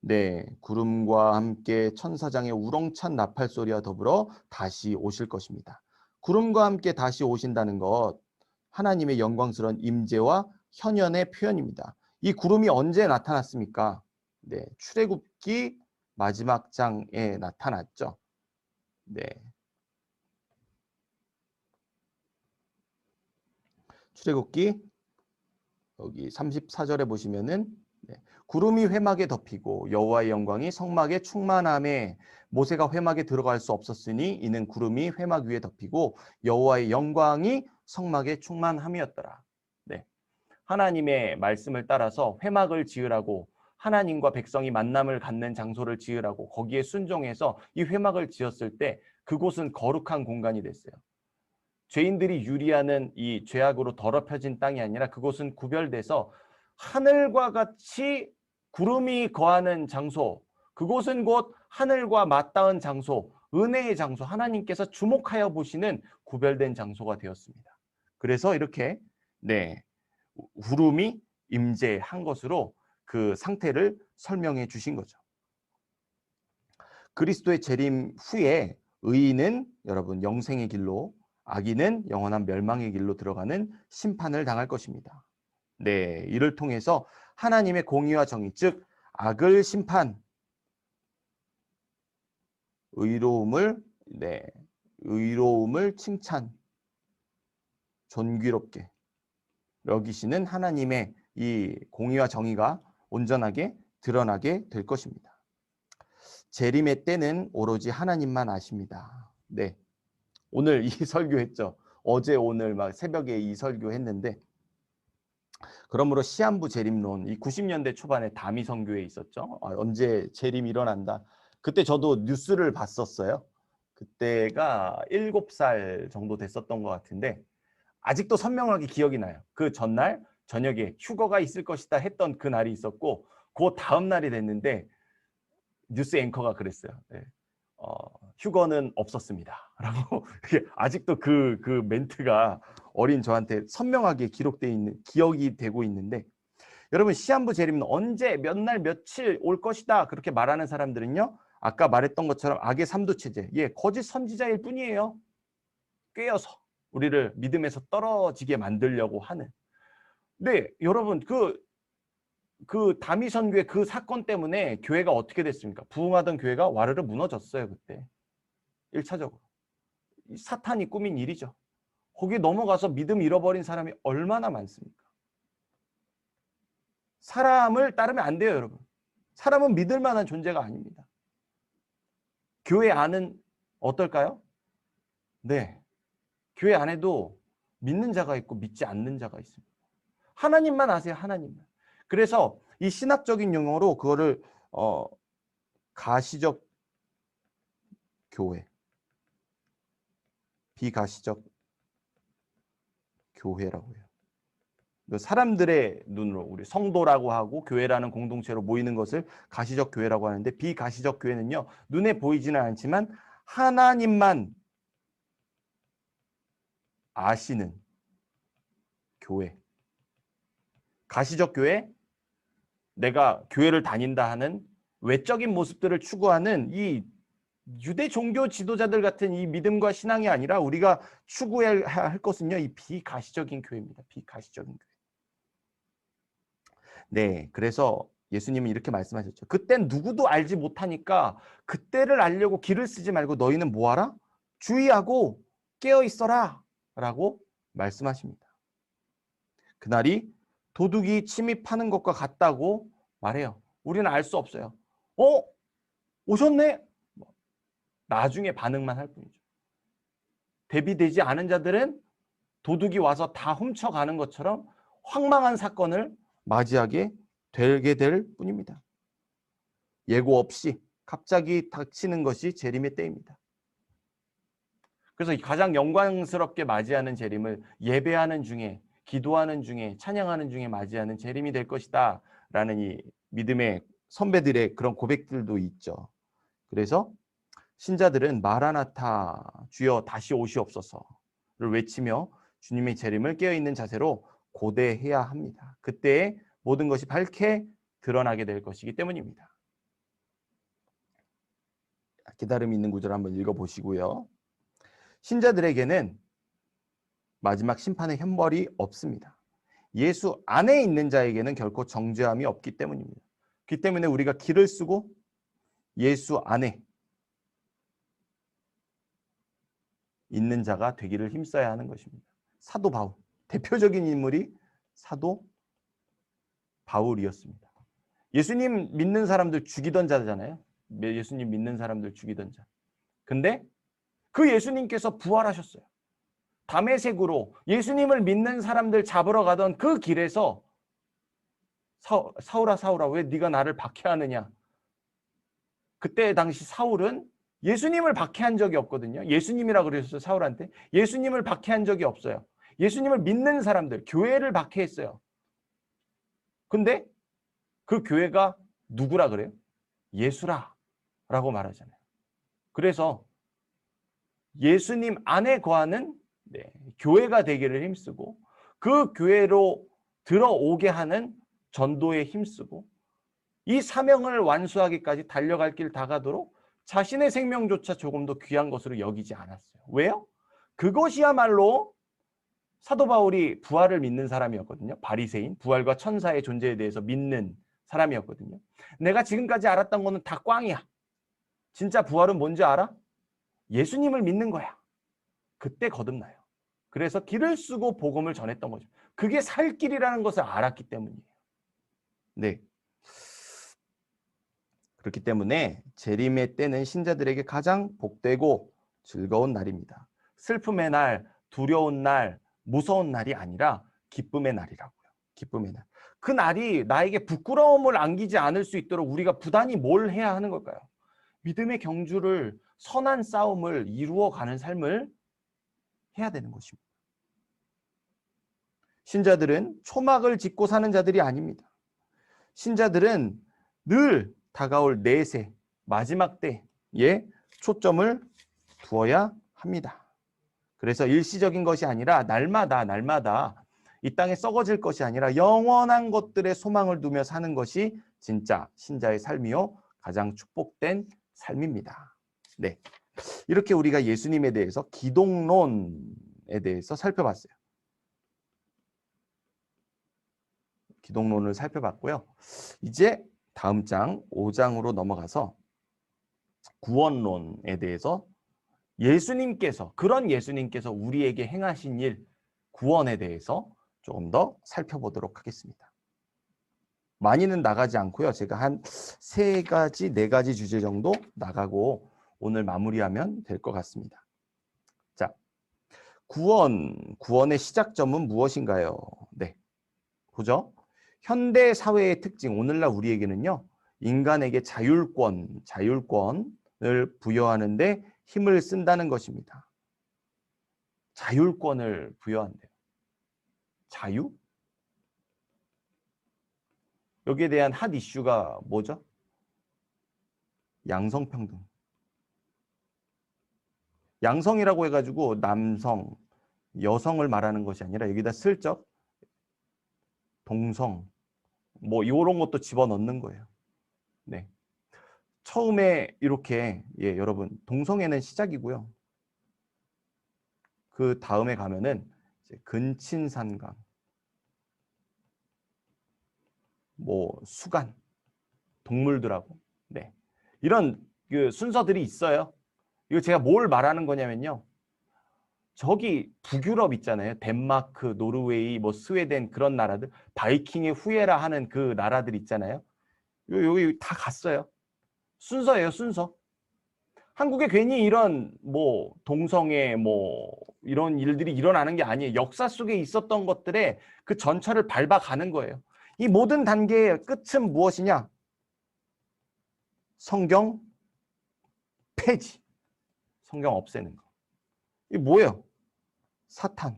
네, 구름과 함께 천사장의 우렁찬 나팔 소리와 더불어 다시 오실 것입니다. 구름과 함께 다시 오신다는 것, 하나님의 영광스러운 임재와 현현의 표현입니다. 이 구름이 언제 나타났습니까? 네, 출애굽기 마지막 장에 나타났죠. 네. 출애굽기 여기 34절에 보시면은 구름이 회막에 덮이고 여호와의 영광이 성막에 충만함에 모세가 회막에 들어갈 수 없었으니 이는 구름이 회막 위에 덮이고 여호와의 영광이 성막에 충만함이었더라. 네. 하나님의 말씀을 따라서 회막을 지으라고, 하나님과 백성이 만남을 갖는 장소를 지으라고 거기에 순종해서 이 회막을 지었을 때 그곳은 거룩한 공간이 됐어요. 죄인들이 유리하는 이 죄악으로 더럽혀진 땅이 아니라 그곳은 구별돼서 하늘과 같이 구름이 거하는 장소, 그곳은 곧 하늘과 맞닿은 장소, 은혜의 장소, 하나님께서 주목하여 보시는 구별된 장소가 되었습니다. 그래서 이렇게 구름이 임재한 것으로 그 상태를 설명해 주신 거죠. 그리스도의 재림 후에 의인은 여러분 영생의 길로, 악인은 영원한 멸망의 길로 들어가는 심판을 당할 것입니다. 네, 이를 통해서 하나님의 공의와 정의, 즉 악을 심판, 의로움을 칭찬, 존귀롭게 여기시는 하나님의 이 공의와 정의가 온전하게 드러나게 될 것입니다. 재림의 때는 오로지 하나님만 아십니다. 네, 오늘 이 설교했죠. 어제 오늘 막 새벽에 이 설교했는데, 그러므로 시한부 재림론, 이 90년대 초반에 다미 선교에 있었죠. 언제 재림이 일어난다. 그때 저도 뉴스를 봤었어요. 그때가 7살 정도 됐었던 것 같은데 아직도 선명하게 기억이 나요. 그 전날 저녁에 휴거가 있을 것이다 했던 그 날이 있었고, 그 다음 날이 됐는데 뉴스 앵커가 그랬어요. 네. 휴거는 없었습니다. 라고 아직도 그 멘트가 어린 저한테 선명하게 기록되어 있는, 기억이 되고 있는데, 여러분 시한부 재림은 언제 몇 날 며칠 올 것이다 그렇게 말하는 사람들은요, 아까 말했던 것처럼 악의 삼두체제, 거짓 선지자일 뿐이에요. 꿰어서 우리를 믿음에서 떨어지게 만들려고 하는. 네, 여러분 그 다미 선교의 그 사건 때문에 교회가 어떻게 됐습니까? 부흥하던 교회가 와르르 무너졌어요. 그때 1차적으로 사탄이 꾸민 일이죠. 거기에 넘어가서 믿음 잃어버린 사람이 얼마나 많습니까? 사람을 따르면 안 돼요, 여러분. 사람은 믿을 만한 존재가 아닙니다. 교회 안은 어떨까요? 네, 교회 안에도 믿는 자가 있고 믿지 않는 자가 있습니다. 하나님만 아세요, 하나님만. 그래서 이 신학적인 용어로 그거를 가시적 교회, 비가시적 교회라고 해요. 사람들의 눈으로 우리 성도라고 하고 교회라는 공동체로 모이는 것을 가시적 교회라고 하는데, 비가시적 교회는요, 눈에 보이지는 않지만 하나님만 아시는 교회. 가시적 교회, 내가 교회를 다닌다 하는 외적인 모습들을 추구하는 이 유대 종교 지도자들 같은 이 믿음과 신앙이 아니라 우리가 추구해야 할 것은요, 이 비가시적인 교회입니다. 비가시적인 교회. 네, 그래서 예수님은 이렇게 말씀하셨죠. 그땐 누구도 알지 못하니까 그때를 알려고 길을 쓰지 말고 너희는 뭐하라? 주의하고 깨어 있어라 라고 말씀하십니다. 그날이 도둑이 침입하는 것과 같다고 말해요. 우리는 알 수 없어요. 오셨네? 나중에 반응만 할 뿐이죠. 대비되지 않은 자들은 도둑이 와서 다 훔쳐가는 것처럼 황망한 사건을 맞이하게 되게 될 뿐입니다. 예고 없이 갑자기 닥치는 것이 재림의 때입니다. 그래서 가장 영광스럽게 맞이하는 재림을 예배하는 중에, 기도하는 중에, 찬양하는 중에 맞이하는 재림이 될 것이다 라는 이 믿음의 선배들의 그런 고백들도 있죠. 그래서 신자들은 마라나타, 주여 다시 오시옵소서를 외치며 주님의 재림을 깨어있는 자세로 고대해야 합니다. 그때 모든 것이 밝게 드러나게 될 것이기 때문입니다. 기다림이 있는 구절 한번 읽어보시고요. 신자들에게는 마지막 심판의 형벌이 없습니다. 예수 안에 있는 자에게는 결코 정죄함이 없기 때문입니다. 그렇기 때문에 우리가 길을 쓰고 예수 안에 있는 자가 되기를 힘써야 하는 것입니다. 사도 바울, 대표적인 인물이 사도 바울이었습니다. 예수님 믿는 사람들 죽이던 자잖아요. 예수님 믿는 사람들 죽이던 자. 근데 그 예수님께서 부활하셨어요. 다메섹으로 예수님을 믿는 사람들 잡으러 가던 그 길에서 사울아 사울아 왜 네가 나를 박해하느냐. 그때 당시 사울은 예수님을 박해한 적이 없거든요. 예수님이라 그러셨어요. 사울한테. 예수님을 박해한 적이 없어요. 예수님을 믿는 사람들, 교회를 박해했어요. 근데 그 교회가 누구라 그래요? 예수라 라고 말하잖아요. 그래서 예수님 안에 거하는 교회가 되기를 힘쓰고 그 교회로 들어오게 하는 전도에 힘쓰고 이 사명을 완수하기까지 달려갈 길 다 가도록 자신의 생명조차 조금도 귀한 것으로 여기지 않았어요. 왜요? 그것이야말로 사도 바울이 부활을 믿는 사람이었거든요. 바리새인, 부활과 천사의 존재에 대해서 믿는 사람이었거든요. 내가 지금까지 알았던 거는 다 꽝이야. 진짜 부활은 뭔지 알아? 예수님을 믿는 거야. 그때 거듭나요. 그래서 길을 쓰고 복음을 전했던 거죠. 그게 살 길이라는 것을 알았기 때문이에요. 네. 그렇기 때문에 재림의 때는 신자들에게 가장 복되고 즐거운 날입니다. 슬픔의 날, 두려운 날, 무서운 날이 아니라 기쁨의 날이라고요. 기쁨의 날. 그 날이 나에게 부끄러움을 안기지 않을 수 있도록 우리가 부단히 뭘 해야 하는 걸까요? 믿음의 경주를, 선한 싸움을 이루어가는 삶을 해야 되는 것입니다. 신자들은 초막을 짓고 사는 자들이 아닙니다. 신자들은 늘 다가올 내세, 마지막 때에 초점을 두어야 합니다. 그래서 일시적인 것이 아니라 날마다 이 땅에 썩어질 것이 아니라 영원한 것들의 소망을 두며 사는 것이 진짜 신자의 삶이요 가장 축복된 삶입니다. 네, 이렇게 우리가 예수님에 대해서 기독론에 대해서 살펴봤어요. 기독론을 살펴봤고요. 이제 다음 장 5장으로 넘어가서 구원론에 대해서 그런 예수님께서 우리에게 행하신 일, 구원에 대해서 조금 더 살펴보도록 하겠습니다. 많이는 나가지 않고요. 제가 한 3가지, 4가지 주제 정도 나가고 오늘 마무리하면 될 것 같습니다. 자, 구원의 시작점은 무엇인가요? 네, 보죠. 현대 사회의 특징, 오늘날 우리에게는요. 인간에게 자율권을 부여하는데 힘을 쓴다는 것입니다. 자율권을 부여한대요. 자유? 여기에 대한 핫 이슈가 뭐죠? 양성평등. 양성이라고 해가지고 남성, 여성을 말하는 것이 아니라 여기다 슬쩍 동성, 뭐 이런 것도 집어넣는 거예요. 네. 처음에 이렇게 여러분 동성애는 시작이고요. 그 다음에 가면은 이제 근친상간, 뭐 수간, 동물들하고 네. 이런 그 순서들이 있어요. 이거 제가 뭘 말하는 거냐면요. 저기 북유럽 있잖아요. 덴마크, 노르웨이, 뭐 스웨덴 그런 나라들, 바이킹의 후예라 하는 그 나라들 있잖아요. 여기 다 갔어요. 순서예요, 순서. 한국에 괜히 이런 뭐 동성애 뭐 이런 일들이 일어나는 게 아니에요. 역사 속에 있었던 것들의 그 전철을 밟아가는 거예요. 이 모든 단계의 끝은 무엇이냐? 성경 폐지. 성경 없애는 거. 이게 뭐예요? 사탄.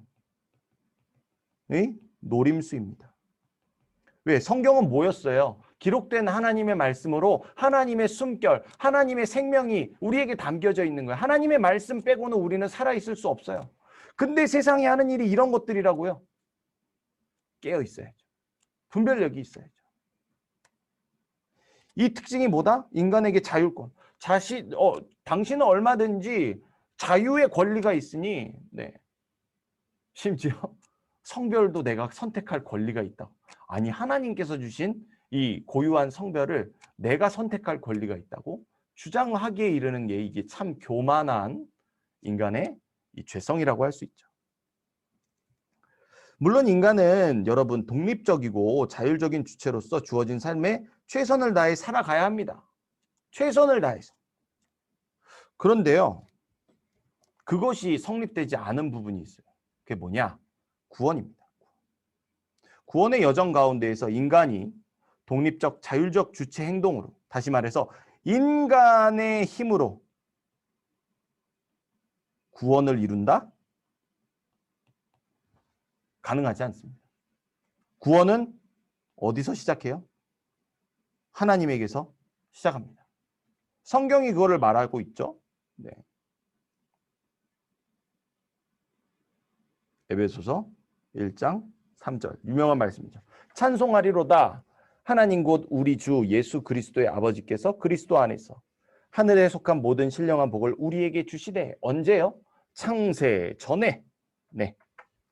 노림수입니다. 왜? 성경은 뭐였어요? 기록된 하나님의 말씀으로 하나님의 숨결, 하나님의 생명이 우리에게 담겨져 있는 거예요. 하나님의 말씀 빼고는 우리는 살아있을 수 없어요. 근데 세상에 하는 일이 이런 것들이라고요. 깨어 있어야죠. 분별력이 있어야죠. 이 특징이 뭐다? 인간에게 자율권. 당신은 얼마든지 자유의 권리가 있으니, 네. 심지어 성별도 내가 선택할 권리가 있다. 아니, 하나님께서 주신 이 고유한 성별을 내가 선택할 권리가 있다고 주장하기에 이르는 게 이게 참 교만한 인간의 이 죄성이라고 할 수 있죠. 물론 인간은 여러분 독립적이고 자율적인 주체로서 주어진 삶에 최선을 다해 살아가야 합니다. 최선을 다해서. 그런데요. 그것이 성립되지 않은 부분이 있어요. 그게 뭐냐? 구원입니다. 구원의 여정 가운데에서 인간이 독립적 자율적 주체 행동으로, 다시 말해서 인간의 힘으로 구원을 이룬다? 가능하지 않습니다. 구원은 어디서 시작해요? 하나님에게서 시작합니다. 성경이 그거를 말하고 있죠. 네. 에베소서 1장 3절 유명한 말씀이죠. 찬송하리로다 하나님 곧 우리 주 예수 그리스도의 아버지께서 그리스도 안에서 하늘에 속한 모든 신령한 복을 우리에게 주시되 언제요? 창세 전에. 네.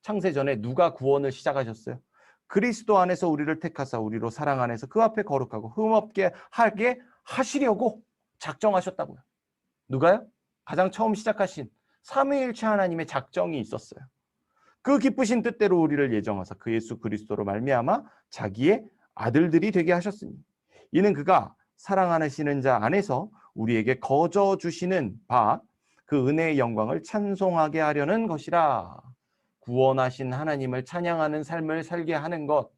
창세 전에 누가 구원을 시작하셨어요? 그리스도 안에서 우리를 택하사 우리로 사랑 안에서 그 앞에 거룩하고 흠없게 하게 하시려고 작정하셨다고요. 누가요? 가장 처음 시작하신 삼위일체 하나님의 작정이 있었어요. 그 기쁘신 뜻대로 우리를 예정하사 그 예수 그리스도로 말미암아 자기의 아들들이 되게 하셨으니 이는 그가 사랑하시는 자 안에서 우리에게 거저 주시는 바 그 은혜의 영광을 찬송하게 하려는 것이라. 구원하신 하나님을 찬양하는 삶을 살게 하는 것,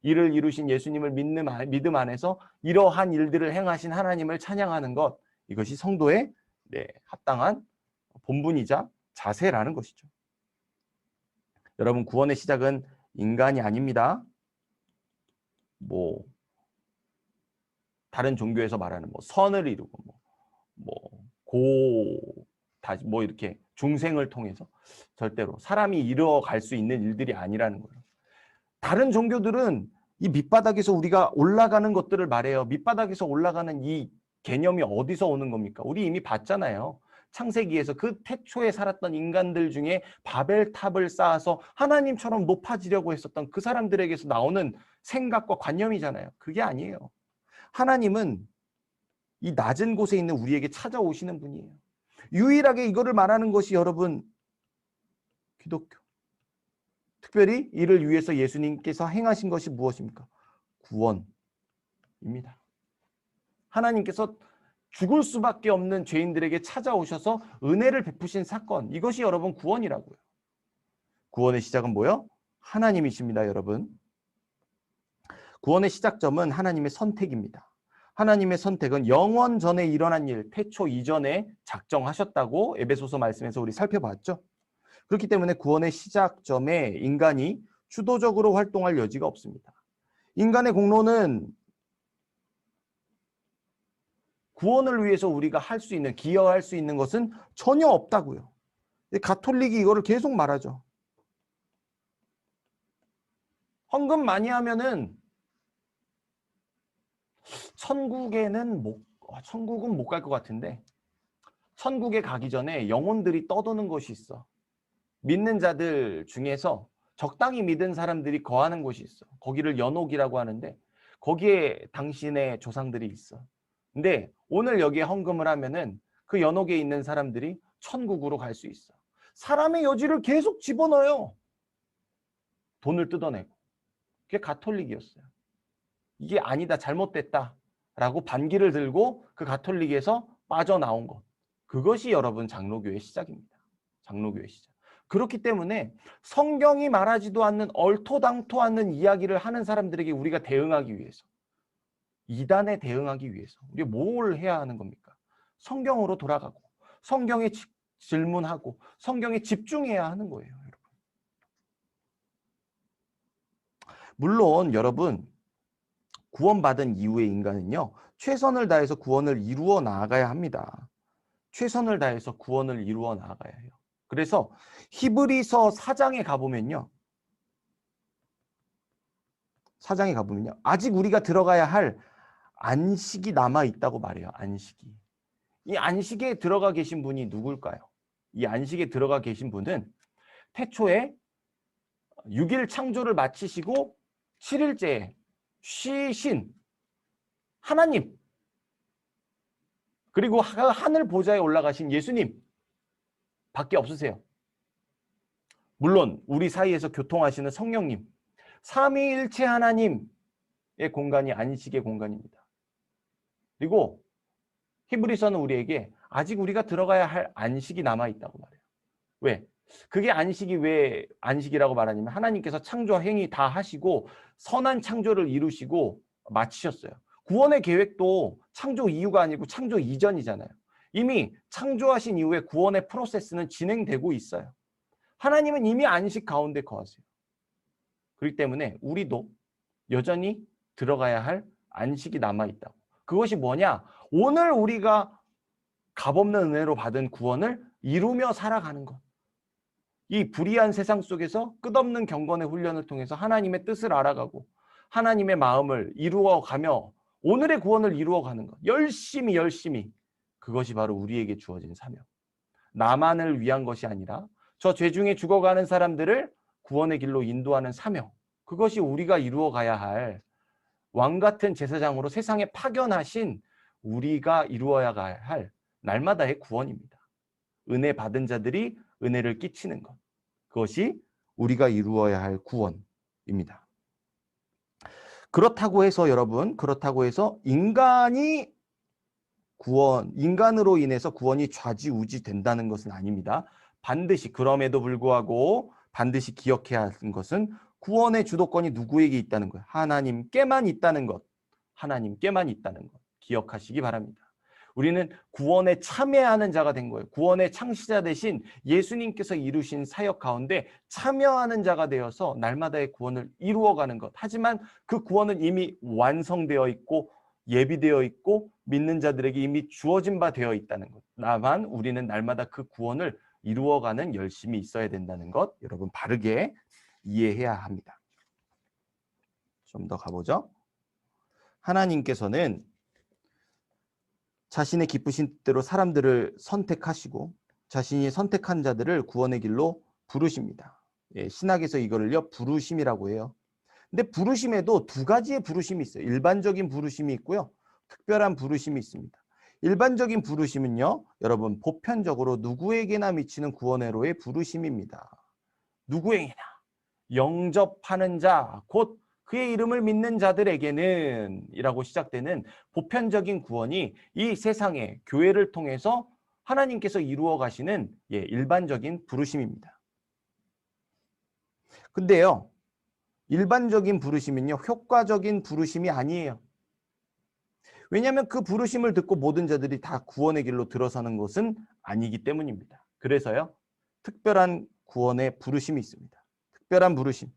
이를 이루신 예수님을 믿음 안에서 이러한 일들을 행하신 하나님을 찬양하는 것, 이것이 성도의 합당한 본분이자 자세라는 것이죠. 여러분, 구원의 시작은 인간이 아닙니다. 다른 종교에서 말하는 선을 이루고 이렇게 중생을 통해서 절대로 사람이 이루어갈 수 있는 일들이 아니라는 거예요. 다른 종교들은 이 밑바닥에서 우리가 올라가는 것들을 말해요. 밑바닥에서 올라가는 이 개념이 어디서 오는 겁니까? 우리 이미 봤잖아요. 창세기에서 그 태초에 살았던 인간들 중에 바벨탑을 쌓아서 하나님처럼 높아지려고 했었던 그 사람들에게서 나오는 생각과 관념이잖아요. 그게 아니에요. 하나님은 이 낮은 곳에 있는 우리에게 찾아오시는 분이에요. 유일하게 이거를 말하는 것이 여러분 기독교. 특별히 이를 위해서 예수님께서 행하신 것이 무엇입니까? 구원입니다. 하나님께서 죽을 수밖에 없는 죄인들에게 찾아오셔서 은혜를 베푸신 사건, 이것이 여러분 구원이라고요. 구원의 시작은 뭐요? 하나님이십니다, 여러분. 구원의 시작점은 하나님의 선택입니다. 하나님의 선택은 영원 전에 일어난 일, 태초 이전에 작정하셨다고 에베소서 말씀에서 우리 살펴봤죠. 그렇기 때문에 구원의 시작점에 인간이 주도적으로 활동할 여지가 없습니다. 인간의 공로는 구원을 위해서 우리가 할 수 있는, 기여할 수 있는 것은 전혀 없다고요. 가톨릭이 이거를 계속 말하죠. 헌금 많이 하면은 천국은 못 갈 것 같은데, 천국에 가기 전에 영혼들이 떠도는 곳이 있어. 믿는 자들 중에서 적당히 믿은 사람들이 거하는 곳이 있어. 거기를 연옥이라고 하는데 거기에 당신의 조상들이 있어. 근데 오늘 여기에 헌금을 하면은 그 연옥에 있는 사람들이 천국으로 갈 수 있어. 사람의 여지를 계속 집어넣어요. 돈을 뜯어내고. 그게 가톨릭이었어요. 이게 아니다, 잘못됐다 라고 반기를 들고 그 가톨릭에서 빠져나온 것. 그것이 여러분 장로교의 시작입니다. 장로교의 시작. 그렇기 때문에 성경이 말하지도 않는 얼토당토 않는 이야기를 하는 사람들에게 우리가 대응하기 위해서, 이단에 대응하기 위해서 우리가 뭘 해야 하는 겁니까? 성경으로 돌아가고 성경에 질문하고 성경에 집중해야 하는 거예요, 여러분. 물론 여러분, 구원받은 이후의 인간은요, 최선을 다해서 구원을 이루어 나아가야 합니다. 최선을 다해서 구원을 이루어 나아가야 해요. 그래서 히브리서 4장에 가보면요. 아직 우리가 들어가야 할 안식이 남아 있다고 말해요. 안식이. 이 안식에 들어가 계신 분이 누굴까요? 이 안식에 들어가 계신 분은 태초에 6일 창조를 마치시고 7일째에 쉬신 하나님, 그리고 하늘 보좌에 올라가신 예수님 밖에 없으세요. 물론 우리 사이에서 교통하시는 성령님, 삼위일체 하나님의 공간이 안식의 공간입니다. 그리고 히브리서는 우리에게 아직 우리가 들어가야 할 안식이 남아있다고 말해요. 왜? 그게 안식이 왜 안식이라고 말하냐면 하나님께서 창조 행위 다 하시고 선한 창조를 이루시고 마치셨어요. 구원의 계획도 창조 이후가 아니고 창조 이전이잖아요. 이미 창조하신 이후에 구원의 프로세스는 진행되고 있어요. 하나님은 이미 안식 가운데 거하세요. 그렇기 때문에 우리도 여전히 들어가야 할 안식이 남아있다고. 그것이 뭐냐? 오늘 우리가 값없는 은혜로 받은 구원을 이루며 살아가는 것. 이 불의한 세상 속에서 끝없는 경건의 훈련을 통해서 하나님의 뜻을 알아가고 하나님의 마음을 이루어가며 오늘의 구원을 이루어가는 것. 열심히 그것이 바로 우리에게 주어진 사명. 나만을 위한 것이 아니라 저 죄 중에 죽어가는 사람들을 구원의 길로 인도하는 사명. 그것이 우리가 이루어가야 할 왕같은 제사장으로 세상에 파견하신 우리가 이루어야 할 날마다의 구원입니다. 은혜 받은 자들이 은혜를 끼치는 것. 그것이 우리가 이루어야 할 구원입니다. 그렇다고 해서 여러분, 그렇다고 해서 인간으로 인해서 구원이 좌지우지 된다는 것은 아닙니다. 반드시 그럼에도 불구하고 반드시 기억해야 하는 것은 구원의 주도권이 누구에게 있다는 거예요. 하나님께만 있다는 것. 하나님께만 있다는 것. 기억하시기 바랍니다. 우리는 구원에 참여하는 자가 된 거예요. 구원의 창시자 대신 예수님께서 이루신 사역 가운데 참여하는 자가 되어서 날마다의 구원을 이루어가는 것. 하지만 그 구원은 이미 완성되어 있고 예비되어 있고 믿는 자들에게 이미 주어진 바 되어 있다는 것. 다만 우리는 날마다 그 구원을 이루어가는 열심이 있어야 된다는 것. 여러분 바르게 이해해야 합니다. 좀 더 가보죠. 하나님께서는 자신의 기쁘신 뜻대로 사람들을 선택하시고 자신이 선택한 자들을 구원의 길로 부르십니다. 예, 신학에서 이거를요 부르심이라고 해요. 근데 부르심에도 두 가지의 부르심이 있어요. 일반적인 부르심이 있고요. 특별한 부르심이 있습니다. 일반적인 부르심은요. 여러분 보편적으로 누구에게나 미치는 구원회로의 부르심입니다. 누구에게나 영접하는 자, 곧 그의 이름을 믿는 자들에게는 이라고 시작되는 보편적인 구원이 이 세상의 교회를 통해서 하나님께서 이루어 가시는 일반적인 부르심입니다. 근데요. 일반적인 부르심은요. 효과적인 부르심이 아니에요. 왜냐하면 그 부르심을 듣고 모든 자들이 다 구원의 길로 들어서는 것은 아니기 때문입니다. 그래서요. 특별한 구원의 부르심이 있습니다. 특별한 부르심.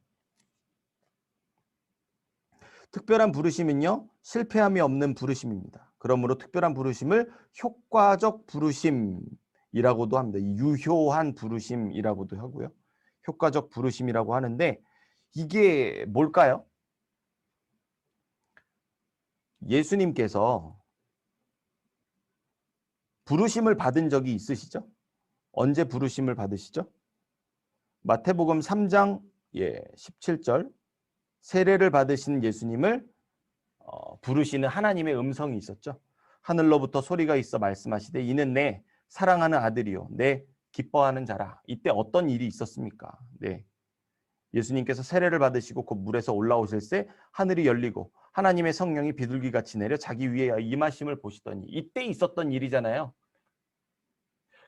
특별한 부르심은요. 실패함이 없는 부르심입니다. 그러므로 특별한 부르심을 효과적 부르심이라고도 합니다. 유효한 부르심이라고도 하고요. 효과적 부르심이라고 하는데 이게 뭘까요? 예수님께서 부르심을 받은 적이 있으시죠? 언제 부르심을 받으시죠? 마태복음 3장 17절 세례를 받으신 예수님을 부르시는 하나님의 음성이 있었죠. 하늘로부터 소리가 있어 말씀하시되 이는 내 사랑하는 아들이요 내 기뻐하는 자라. 이때 어떤 일이 있었습니까? 네. 예수님께서 세례를 받으시고 곧 물에서 올라오실 때 하늘이 열리고 하나님의 성령이 비둘기같이 내려 자기 위에 임하심을 보시더니 이때 있었던 일이잖아요.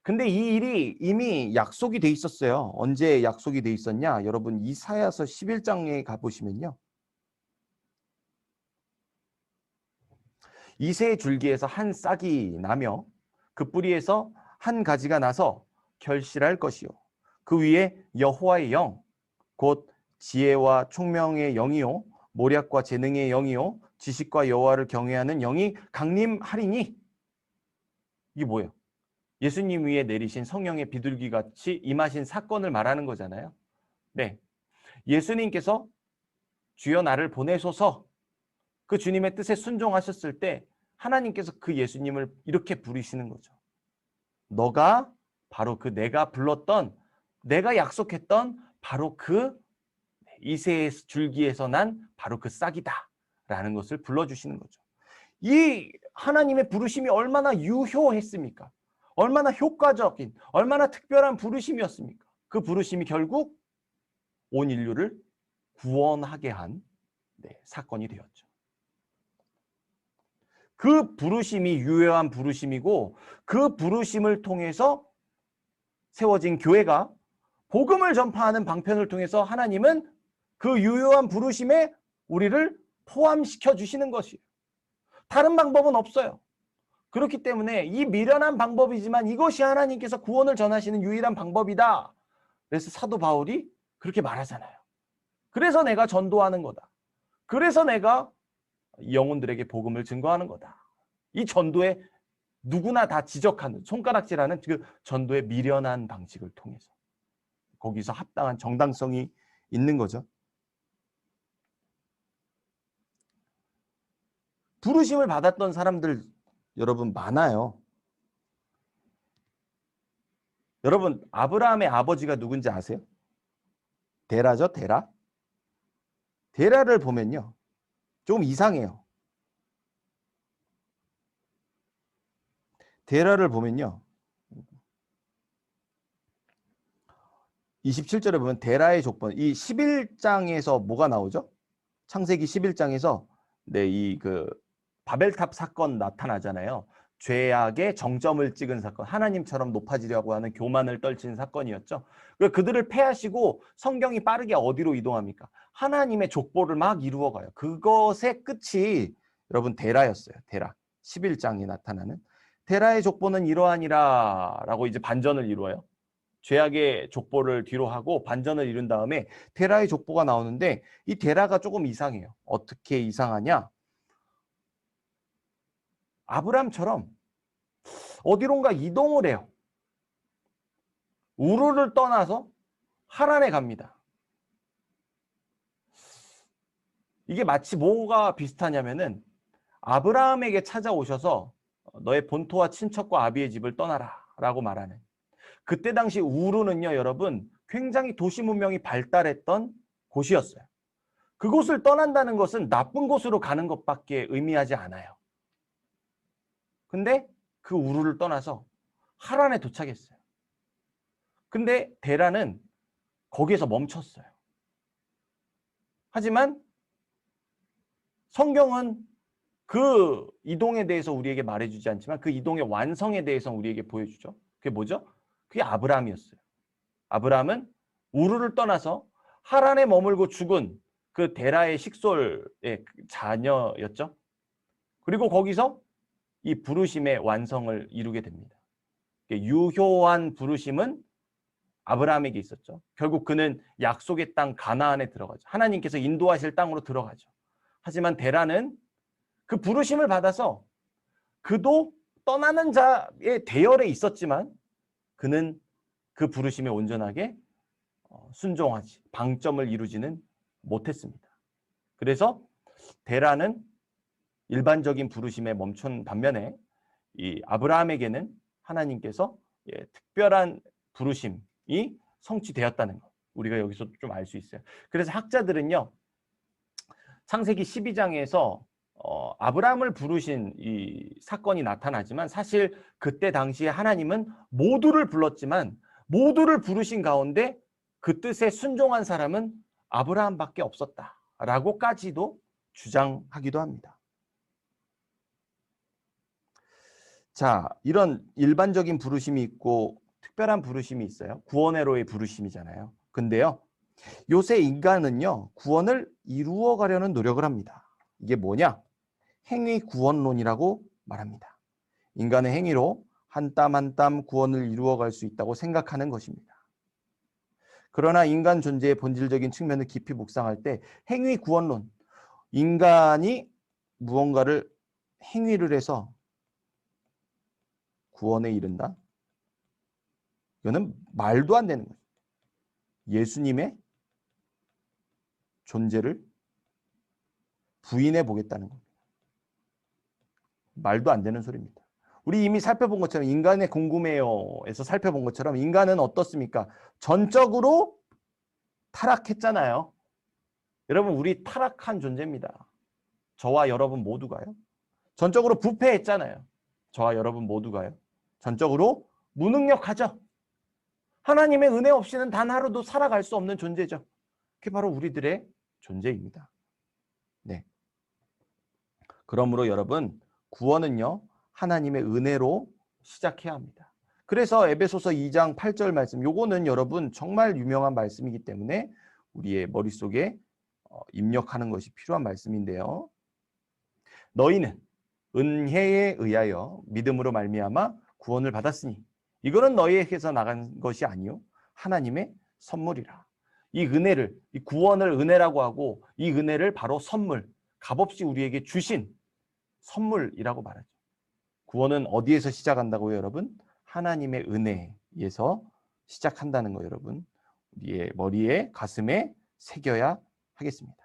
근데 이 일이 이미 약속이 돼 있었어요. 언제 약속이 돼 있었냐? 여러분 이사야서 11장에 가보시면요. 이새의 줄기에서 한 싹이 나며 그 뿌리에서 한 가지가 나서 결실할 것이요. 그 위에 여호와의 영, 곧 지혜와 총명의 영이요. 모략과 재능의 영이요. 지식과 여호와를 경외하는 영이 강림하리니. 이게 뭐예요? 예수님 위에 내리신 성령의 비둘기같이 임하신 사건을 말하는 거잖아요. 네, 예수님께서 주여 나를 보내소서 그 주님의 뜻에 순종하셨을 때 하나님께서 그 예수님을 이렇게 부르시는 거죠. 너가 바로 그 내가 불렀던 내가 약속했던 바로 그 이새의 줄기에서 난 바로 그 싹이다 라는 것을 불러주시는 거죠. 이 하나님의 부르심이 얼마나 유효했습니까? 얼마나 효과적인, 얼마나 특별한 부르심이었습니까? 그 부르심이 결국 온 인류를 구원하게 한 사건이 되었죠. 그 부르심이 유효한 부르심이고 그 부르심을 통해서 세워진 교회가 복음을 전파하는 방편을 통해서 하나님은 그 유효한 부르심에 우리를 포함시켜 주시는 것이에요. 다른 방법은 없어요. 그렇기 때문에 이 미련한 방법이지만 이것이 하나님께서 구원을 전하시는 유일한 방법이다. 그래서 사도 바울이 그렇게 말하잖아요. 그래서 내가 전도하는 거다. 그래서 내가 영혼들에게 복음을 증거하는 거다. 이 전도에 누구나 다 지적하는 손가락질하는 그 전도의 미련한 방식을 통해서 거기서 합당한 정당성이 있는 거죠. 부르심을 받았던 사람들 여러분 많아요. 여러분 아브라함의 아버지가 누군지 아세요? 데라죠, 데라. 데라를 보면요. 좀 이상해요. 데라를 보면요. 27절에 보면 데라의 족본, 이 11장에서 뭐가 나오죠? 창세기 11장에서 네, 이 바벨탑 사건 나타나잖아요. 죄악의 정점을 찍은 사건, 하나님처럼 높아지려고 하는 교만을 떨친 사건이었죠. 그들을 패하시고 성경이 빠르게 어디로 이동합니까? 하나님의 족보를 막 이루어가요. 그것의 끝이 여러분 데라였어요. 데라. 11장에 나타나는 데라의 족보는 이러하니라 라고 이제 반전을 이루어요. 죄악의 족보를 뒤로 하고 반전을 이룬 다음에 데라의 족보가 나오는데 이 데라가 조금 이상해요. 어떻게 이상하냐? 아브람처럼 어디론가 이동을 해요. 우르를 떠나서 하란에 갑니다. 이게 마치 뭐가 비슷하냐면은 아브라함에게 찾아오셔서 너의 본토와 친척과 아비의 집을 떠나라 라고 말하는, 그때 당시 우르는요 여러분 굉장히 도시 문명이 발달했던 곳이었어요. 그곳을 떠난다는 것은 나쁜 곳으로 가는 것밖에 의미하지 않아요. 근데 그 우르를 떠나서 하란에 도착했어요. 근데 데라는 거기에서 멈췄어요. 하지만 성경은 그 이동에 대해서 우리에게 말해주지 않지만 그 이동의 완성에 대해서 우리에게 보여주죠. 그게 뭐죠? 그게 아브라함이었어요. 아브라함은 우르를 떠나서 하란에 머물고 죽은 그 데라의 식솔의 자녀였죠. 그리고 거기서 이 부르심의 완성을 이루게 됩니다. 유효한 부르심은 아브라함에게 있었죠. 결국 그는 약속의 땅 가나안에 들어가죠. 하나님께서 인도하실 땅으로 들어가죠. 하지만 데라는 그 부르심을 받아서 그도 떠나는 자의 대열에 있었지만 그는 그 부르심에 온전하게 순종하지 방점을 이루지는 못했습니다. 그래서 데라는 일반적인 부르심에 멈춘 반면에 이 아브라함에게는 하나님께서 특별한 부르심이 성취되었다는 것, 우리가 여기서 좀 알 수 있어요. 그래서 학자들은요 창세기 12장에서 아브라함을 부르신 이 사건이 나타나지만 사실 그때 당시에 하나님은 모두를 불렀지만 모두를 부르신 가운데 그 뜻에 순종한 사람은 아브라함밖에 없었다라고까지도 주장하기도 합니다. 자, 이런 일반적인 부르심이 있고 특별한 부르심이 있어요. 구원회로의 부르심이잖아요. 근데요, 요새 인간은요, 구원을 이루어 가려는 노력을 합니다. 이게 뭐냐? 행위 구원론이라고 말합니다. 인간의 행위로 한 땀 한 땀 구원을 이루어 갈 수 있다고 생각하는 것입니다. 그러나 인간 존재의 본질적인 측면을 깊이 묵상할 때 행위 구원론, 인간이 무언가를 행위를 해서 구원에 이른다? 이거는 말도 안 되는 거예요. 예수님의 존재를 부인해 보겠다는 겁니다. 말도 안 되는 소리입니다. 우리 이미 살펴본 것처럼 인간의 궁금해요에서 살펴본 것처럼 인간은 어떻습니까? 전적으로 타락했잖아요. 여러분 우리 타락한 존재입니다. 저와 여러분 모두가요. 전적으로 부패했잖아요. 저와 여러분 모두가요. 전적으로 무능력하죠. 하나님의 은혜 없이는 단 하루도 살아갈 수 없는 존재죠. 그게 바로 우리들의 존재입니다. 네. 그러므로 여러분 구원은요 하나님의 은혜로 시작해야 합니다. 그래서 에베소서 2장 8절 말씀, 요거는 여러분 정말 유명한 말씀이기 때문에 우리의 머릿속에 입력하는 것이 필요한 말씀인데요. 너희는 은혜에 의하여 믿음으로 말미암아 구원을 받았으니 이거는 너희에게서 나간 것이 아니요 하나님의 선물이라. 이 은혜를, 이 구원을 은혜라고 하고 이 은혜를 바로 선물, 값없이 우리에게 주신 선물이라고 말하죠. 구원은 어디에서 시작한다고요, 여러분? 하나님의 은혜에서 시작한다는 거, 여러분. 우리의 머리에, 가슴에 새겨야 하겠습니다.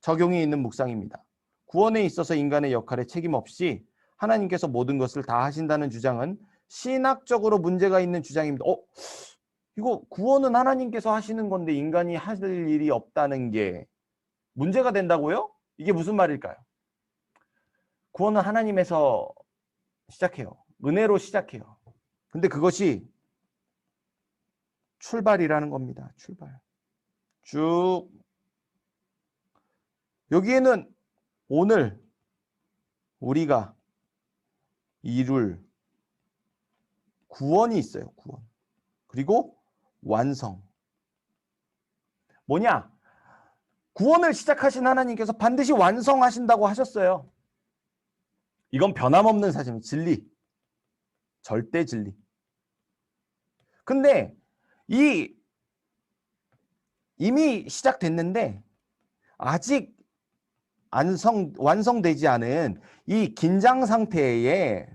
적용이 있는 묵상입니다. 구원에 있어서 인간의 역할에 책임 없이 하나님께서 모든 것을 다 하신다는 주장은 신학적으로 문제가 있는 주장입니다. 이거 구원은 하나님께서 하시는 건데 인간이 할 일이 없다는 게 문제가 된다고요? 이게 무슨 말일까요? 구원은 하나님에서 시작해요. 은혜로 시작해요. 근데 그것이 출발이라는 겁니다. 출발. 쭉. 여기에는 오늘 우리가 이룰 구원이 있어요. 구원. 그리고 완성. 뭐냐? 구원을 시작하신 하나님께서 반드시 완성하신다고 하셨어요. 이건 변함없는 사실입니다. 진리. 절대 진리. 근데 이미 시작됐는데 아직 완성되지 않은 이 긴장 상태에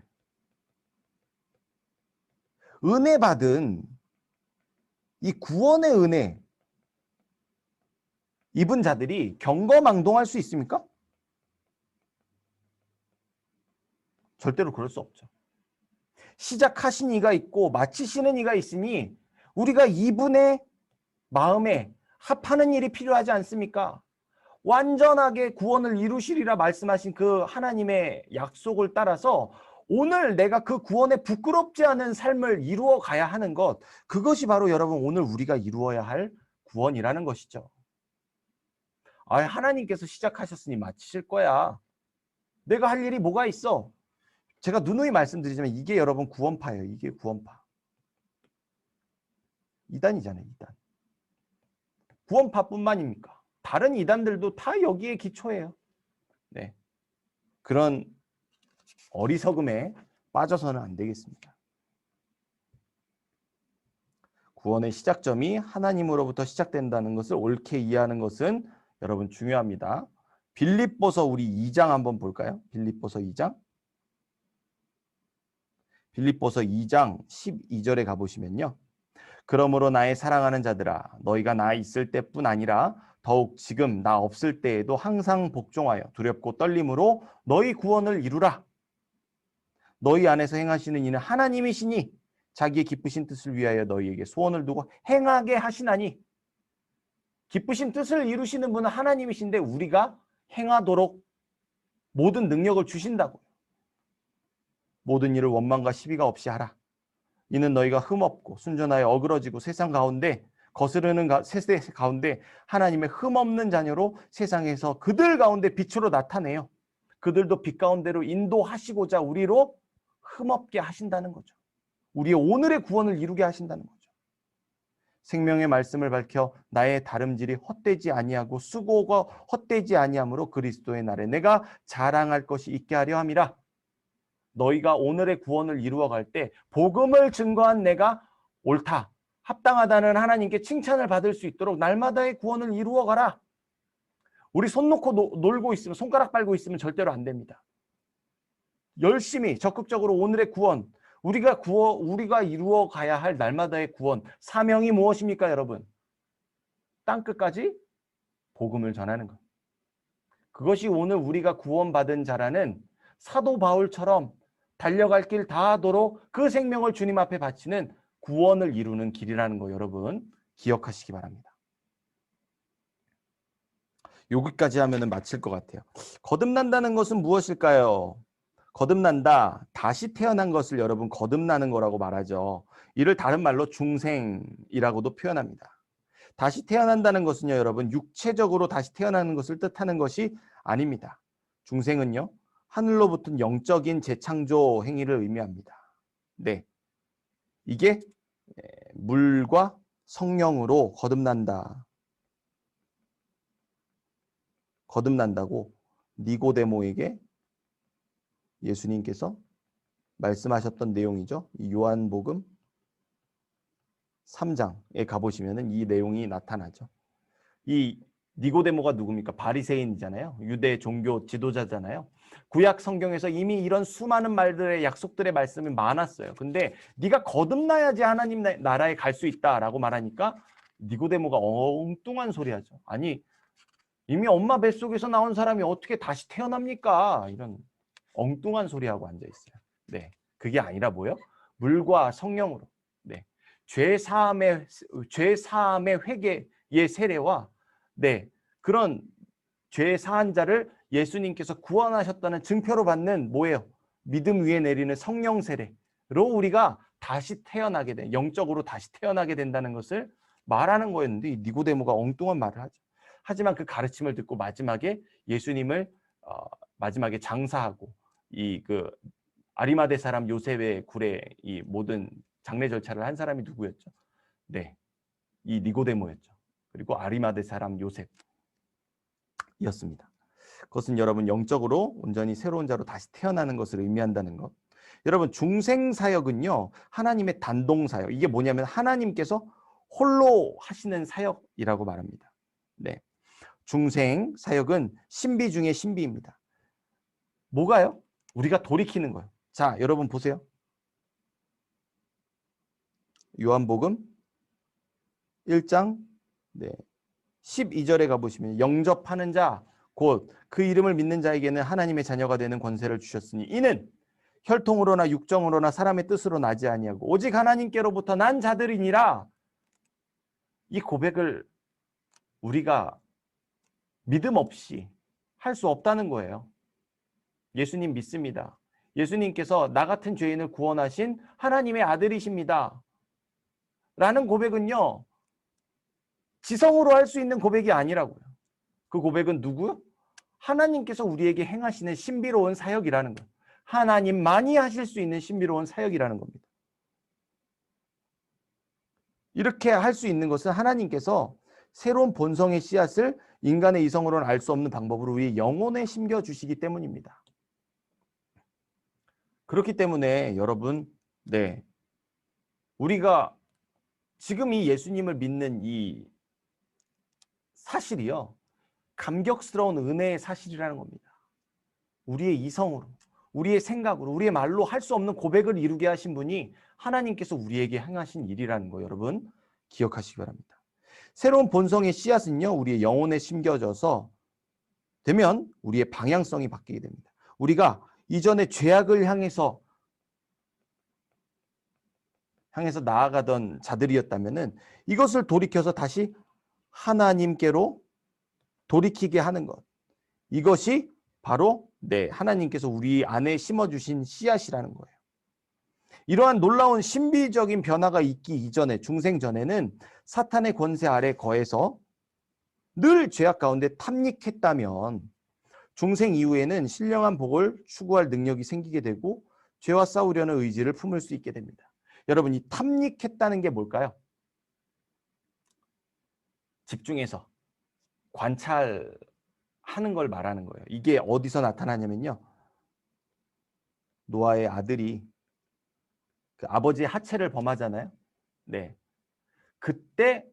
은혜 받은 이 구원의 은혜 입은 자들이 경거망동할 수 있습니까? 절대로 그럴 수 없죠. 시작하신 이가 있고 마치시는 이가 있으니 우리가 이분의 마음에 합하는 일이 필요하지 않습니까? 완전하게 구원을 이루시리라 말씀하신 그 하나님의 약속을 따라서 오늘 내가 그 구원에 부끄럽지 않은 삶을 이루어 가야 하는 것, 그것이 바로 여러분 오늘 우리가 이루어야 할 구원이라는 것이죠. 하나님께서 시작하셨으니 마치실 거야. 내가 할 일이 뭐가 있어? 제가 누누이 말씀드리지만 이게 여러분 구원파예요. 이게 구원파. 이단이잖아요. 이단. 구원파뿐만입니까? 다른 이단들도 다 여기에 기초해요. 네. 그런 어리석음에 빠져서는 안 되겠습니다. 구원의 시작점이 하나님으로부터 시작된다는 것을 옳게 이해하는 것은 여러분 중요합니다. 빌립보서 우리 2장 한번 볼까요? 빌립보서 2장. 빌립보서 2장 12절에 가보시면요. 그러므로 나의 사랑하는 자들아 너희가 나 있을 때뿐 아니라 더욱 지금 나 없을 때에도 항상 복종하여 두렵고 떨림으로 너희 구원을 이루라. 너희 안에서 행하시는 이는 하나님이시니 자기의 기쁘신 뜻을 위하여 너희에게 소원을 두고 행하게 하시나니. 기쁘신 뜻을 이루시는 분은 하나님이신데 우리가 행하도록 모든 능력을 주신다고요. 모든 일을 원망과 시비가 없이 하라. 이는 너희가 흠없고 순전하여 어그러지고 세상 가운데 거스르는 세대 가운데 하나님의 흠없는 자녀로 세상에서 그들 가운데 빛으로 나타내요. 그들도 빛 가운데로 인도하시고자 우리로 흠없게 하신다는 거죠. 우리의 오늘의 구원을 이루게 하신다는 거죠. 생명의 말씀을 밝혀 나의 다름질이 헛되지 아니하고 수고가 헛되지 아니하므로 그리스도의 날에 내가 자랑할 것이 있게 하려 함이라. 너희가 오늘의 구원을 이루어 갈 때 복음을 증거한 내가 옳다, 합당하다는 하나님께 칭찬을 받을 수 있도록 날마다의 구원을 이루어 가라. 우리 손 놓고 놀고 있으면, 손가락 빨고 있으면 절대로 안 됩니다. 열심히 적극적으로 오늘의 구원, 우리가 이루어 가야 할 날마다의 구원, 사명이 무엇입니까, 여러분? 땅끝까지 복음을 전하는 것. 그것이 오늘 우리가 구원받은 자라는 사도 바울처럼 달려갈 길 다하도록 그 생명을 주님 앞에 바치는 구원을 이루는 길이라는 거 여러분 기억하시기 바랍니다. 여기까지 하면 마칠 것 같아요. 거듭난다는 것은 무엇일까요? 거듭난다, 다시 태어난 것을 여러분 거듭나는 거라고 말하죠. 이를 다른 말로 중생이라고도 표현합니다. 다시 태어난다는 것은요, 여러분 육체적으로 다시 태어나는 것을 뜻하는 것이 아닙니다. 중생은요, 하늘로부터 영적인 재창조 행위를 의미합니다. 네, 이게 물과 성령으로 거듭난다고 니고데모에게 예수님께서 말씀하셨던 내용이죠. 이 요한복음 3장에 가보시면 이 내용이 나타나죠. 이 니고데모가 누굽니까? 바리새인이잖아요. 유대 종교 지도자잖아요. 구약 성경에서 이미 이런 수많은 말들의 약속들의 말씀이 많았어요. 근데 네가 거듭나야지 하나님 나라에 갈 수 있다라고 말하니까 니고데모가 엉뚱한 소리 하죠. 아니, 이미 엄마 뱃속에서 나온 사람이 어떻게 다시 태어납니까? 이런 엉뚱한 소리하고 앉아있어요. 네, 그게 아니라 뭐요? 물과 성령으로. 네, 죄 사함의 회개의 세례와 네, 그런 죄 사한 자를 예수님께서 구원하셨다는 증표로 받는 뭐예요? 믿음 위에 내리는 성령 세례로 우리가 다시 태어나게 된, 영적으로 다시 태어나게 된다는 것을 말하는 거였는데 이 니고데모가 엉뚱한 말을 하죠. 하지만 그 가르침을 듣고 마지막에 예수님을 마지막에 장사하고 이 그 아리마대 사람 요셉의 굴에 이 모든 장례 절차를 한 사람이 누구였죠? 네, 이 니고데모였죠. 그리고 아리마대 사람 요셉이었습니다. 그것은 여러분 영적으로 온전히 새로운 자로 다시 태어나는 것을 의미한다는 것. 여러분 중생사역은요 하나님의 단동사역. 이게 뭐냐면 하나님께서 홀로 하시는 사역이라고 말합니다. 네, 중생사역은 신비 중에 신비입니다. 뭐가요? 우리가 돌이키는 거예요. 자, 여러분 보세요. 요한복음 1장 12절에 가보시면 영접하는 자 곧 그 이름을 믿는 자에게는 하나님의 자녀가 되는 권세를 주셨으니 이는 혈통으로나 육정으로나 사람의 뜻으로 나지 아니하고 오직 하나님께로부터 난 자들이니라. 이 고백을 우리가 믿음 없이 할 수 없다는 거예요. 예수님 믿습니다. 예수님께서 나 같은 죄인을 구원하신 하나님의 아들이십니다. 라는 고백은요, 지성으로 할 수 있는 고백이 아니라고요. 그 고백은 누구요? 하나님께서 우리에게 행하시는 신비로운 사역이라는 거예요. 하나님만이 하실 수 있는 신비로운 사역이라는 겁니다. 이렇게 할 수 있는 것은 하나님께서 새로운 본성의 씨앗을 인간의 이성으로는 알 수 없는 방법으로 우리 영혼에 심겨주시기 때문입니다. 그렇기 때문에 여러분, 우리가 지금 이 예수님을 믿는 이 사실이요, 감격스러운 은혜의 사실이라는 겁니다. 우리의 이성으로, 우리의 생각으로, 우리의 말로 할 수 없는 고백을 이루게 하신 분이 하나님께서 우리에게 행하신 일이라는 거 여러분 기억하시기 바랍니다. 새로운 본성의 씨앗은요, 우리의 영혼에 심겨져서 되면 우리의 방향성이 바뀌게 됩니다. 우리가 이전에 죄악을 향해서 나아가던 자들이었다면은 이것을 돌이켜서 다시 하나님께로 돌이키게 하는 것. 이것이 바로 하나님께서 우리 안에 심어주신 씨앗이라는 거예요. 이러한 놀라운 신비적인 변화가 있기 이전에, 중생 전에는 사탄의 권세 아래 거해서 늘 죄악 가운데 탐닉했다면 중생 이후에는 신령한 복을 추구할 능력이 생기게 되고 죄와 싸우려는 의지를 품을 수 있게 됩니다. 여러분, 이 탐닉했다는 게 뭘까요? 집중해서 관찰하는 걸 말하는 거예요. 이게 어디서 나타나냐면요, 노아의 아들이 그 아버지의 하체를 범하잖아요. 그때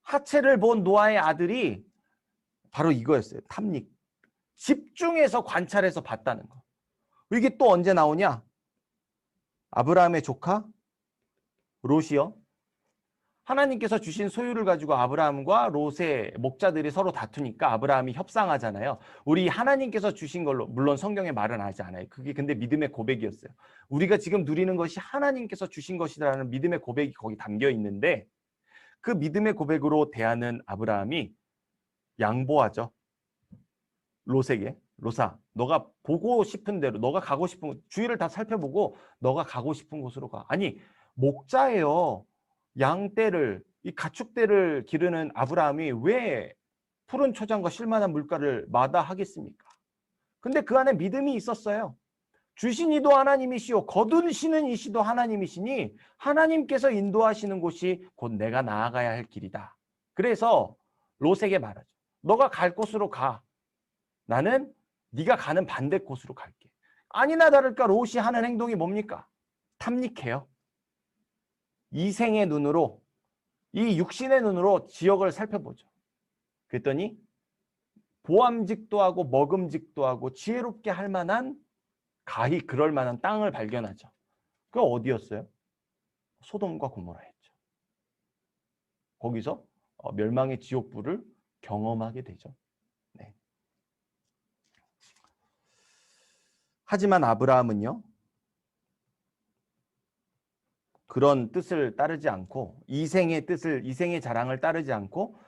하체를 본 노아의 아들이 바로 이거였어요. 탐닉. 집중해서 관찰해서 봤다는 거. 이게 또 언제 나오냐? 아브라함의 조카 롯이요. 하나님께서 주신 소유를 가지고 아브라함과 롯의 목자들이 서로 다투니까 아브라함이 협상하잖아요. 우리 하나님께서 주신 걸로, 물론 성경에 말은 하지 않아요. 그게 근데 믿음의 고백이었어요. 우리가 지금 누리는 것이 하나님께서 주신 것이라는 믿음의 고백이 거기 담겨 있는데 그 믿음의 고백으로 대하는 아브라함이 양보하죠. 롯에게. 롯아, 너가 보고 싶은 대로, 너가 가고 싶은, 주위를 다 살펴보고 너가 가고 싶은 곳으로 가. 아니, 목자예요. 양떼를, 이 가축떼를 기르는 아브라함이 왜 푸른 초장과 쉴만한 물가를 마다하겠습니까? 근데 그 안에 믿음이 있었어요. 주신 이도 하나님이시오, 거두시는 이시도 하나님이시니 하나님께서 인도하시는 곳이 곧 내가 나아가야 할 길이다. 그래서 롯에게 말하죠. 너가 갈 곳으로 가. 나는 네가 가는 반대 곳으로 갈게. 아니나 다를까 롯이 하는 행동이 뭡니까? 탐닉해요. 이생의 눈으로, 이 육신의 눈으로 지역을 살펴보죠. 그랬더니 보암직도 하고 먹음직도 하고 지혜롭게 할 만한, 가히 그럴 만한 땅을 발견하죠. 그게 어디였어요? 소돔과 고모라였죠. 거기서 멸망의 지옥불을 경험하게 되죠. 하지만 아브라함은요, 그런 뜻을 따르지 않고 이생의 뜻을, 이생의 자랑을 따르지 않고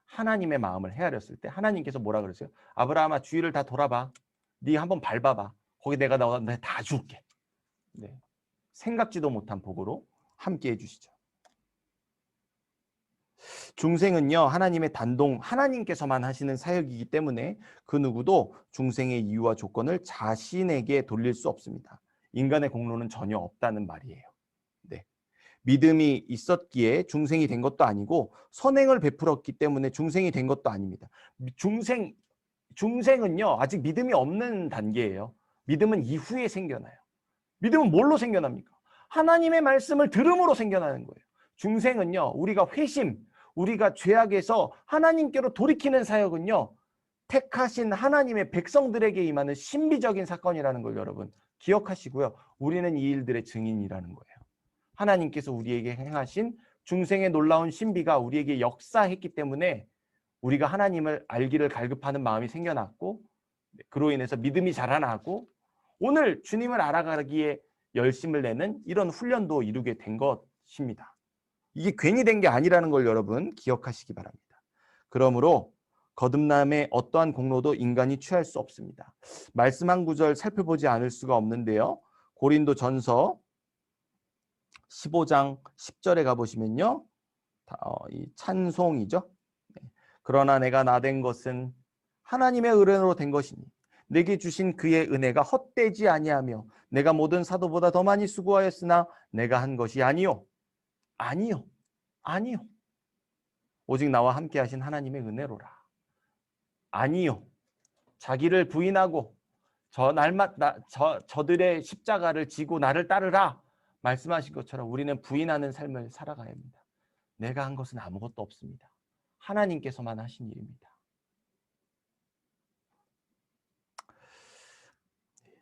하나님의 마음을 헤아렸을 때 하나님께서 뭐라 그랬어요? 아브라함아, 주위를 다 돌아봐. 네 한번 밟아봐. 거기 내가 너한테 다 줄게. 생각지도 못한 복으로 함께 해주시죠. 중생은요, 하나님의 단동, 하나님께서만 하시는 사역이기 때문에 그 누구도 중생의 이유와 조건을 자신에게 돌릴 수 없습니다. 인간의 공로는 전혀 없다는 말이에요. 네. 믿음이 있었기에 중생이 된 것도 아니고 선행을 베풀었기 때문에 중생이 된 것도 아닙니다. 중생은요, 아직 믿음이 없는 단계예요. 믿음은 이후에 생겨나요. 믿음은 뭘로 생겨납니까? 하나님의 말씀을 들음으로 생겨나는 거예요. 중생은요, 우리가 회심, 우리가 죄악에서 하나님께로 돌이키는 사역은요, 택하신 하나님의 백성들에게 임하는 신비적인 사건이라는 걸 여러분 기억하시고요. 우리는 이 일들의 증인이라는 거예요. 하나님께서 우리에게 행하신 중생의 놀라운 신비가 우리에게 역사했기 때문에 우리가 하나님을 알기를 갈급하는 마음이 생겨났고, 그로 인해서 믿음이 자라나고, 오늘 주님을 알아가기에 열심을 내는 이런 훈련도 이루게 된 것입니다. 이게 괜히 된 게 아니라는 걸 여러분 기억하시기 바랍니다. 그러므로 거듭남의 어떠한 공로도 인간이 취할 수 없습니다. 말씀 한 구절 살펴보지 않을 수가 없는데요. 고린도전서 15장 10절에 가보시면요, 이 찬송이죠. 그러나 내가 나된 것은 하나님의 은혜로 된 것이니 내게 주신 그의 은혜가 헛되지 아니하며 내가 모든 사도보다 더 많이 수고하였으나 내가 한 것이 아니요. 아니요. 아니요. 오직 나와 함께 하신 하나님의 은혜로라. 아니요. 자기를 부인하고 저들의 십자가를 지고 나를 따르라 말씀하신 것처럼 우리는 부인하는 삶을 살아가야 합니다. 내가 한 것은 아무것도 없습니다. 하나님께서만 하신 일입니다.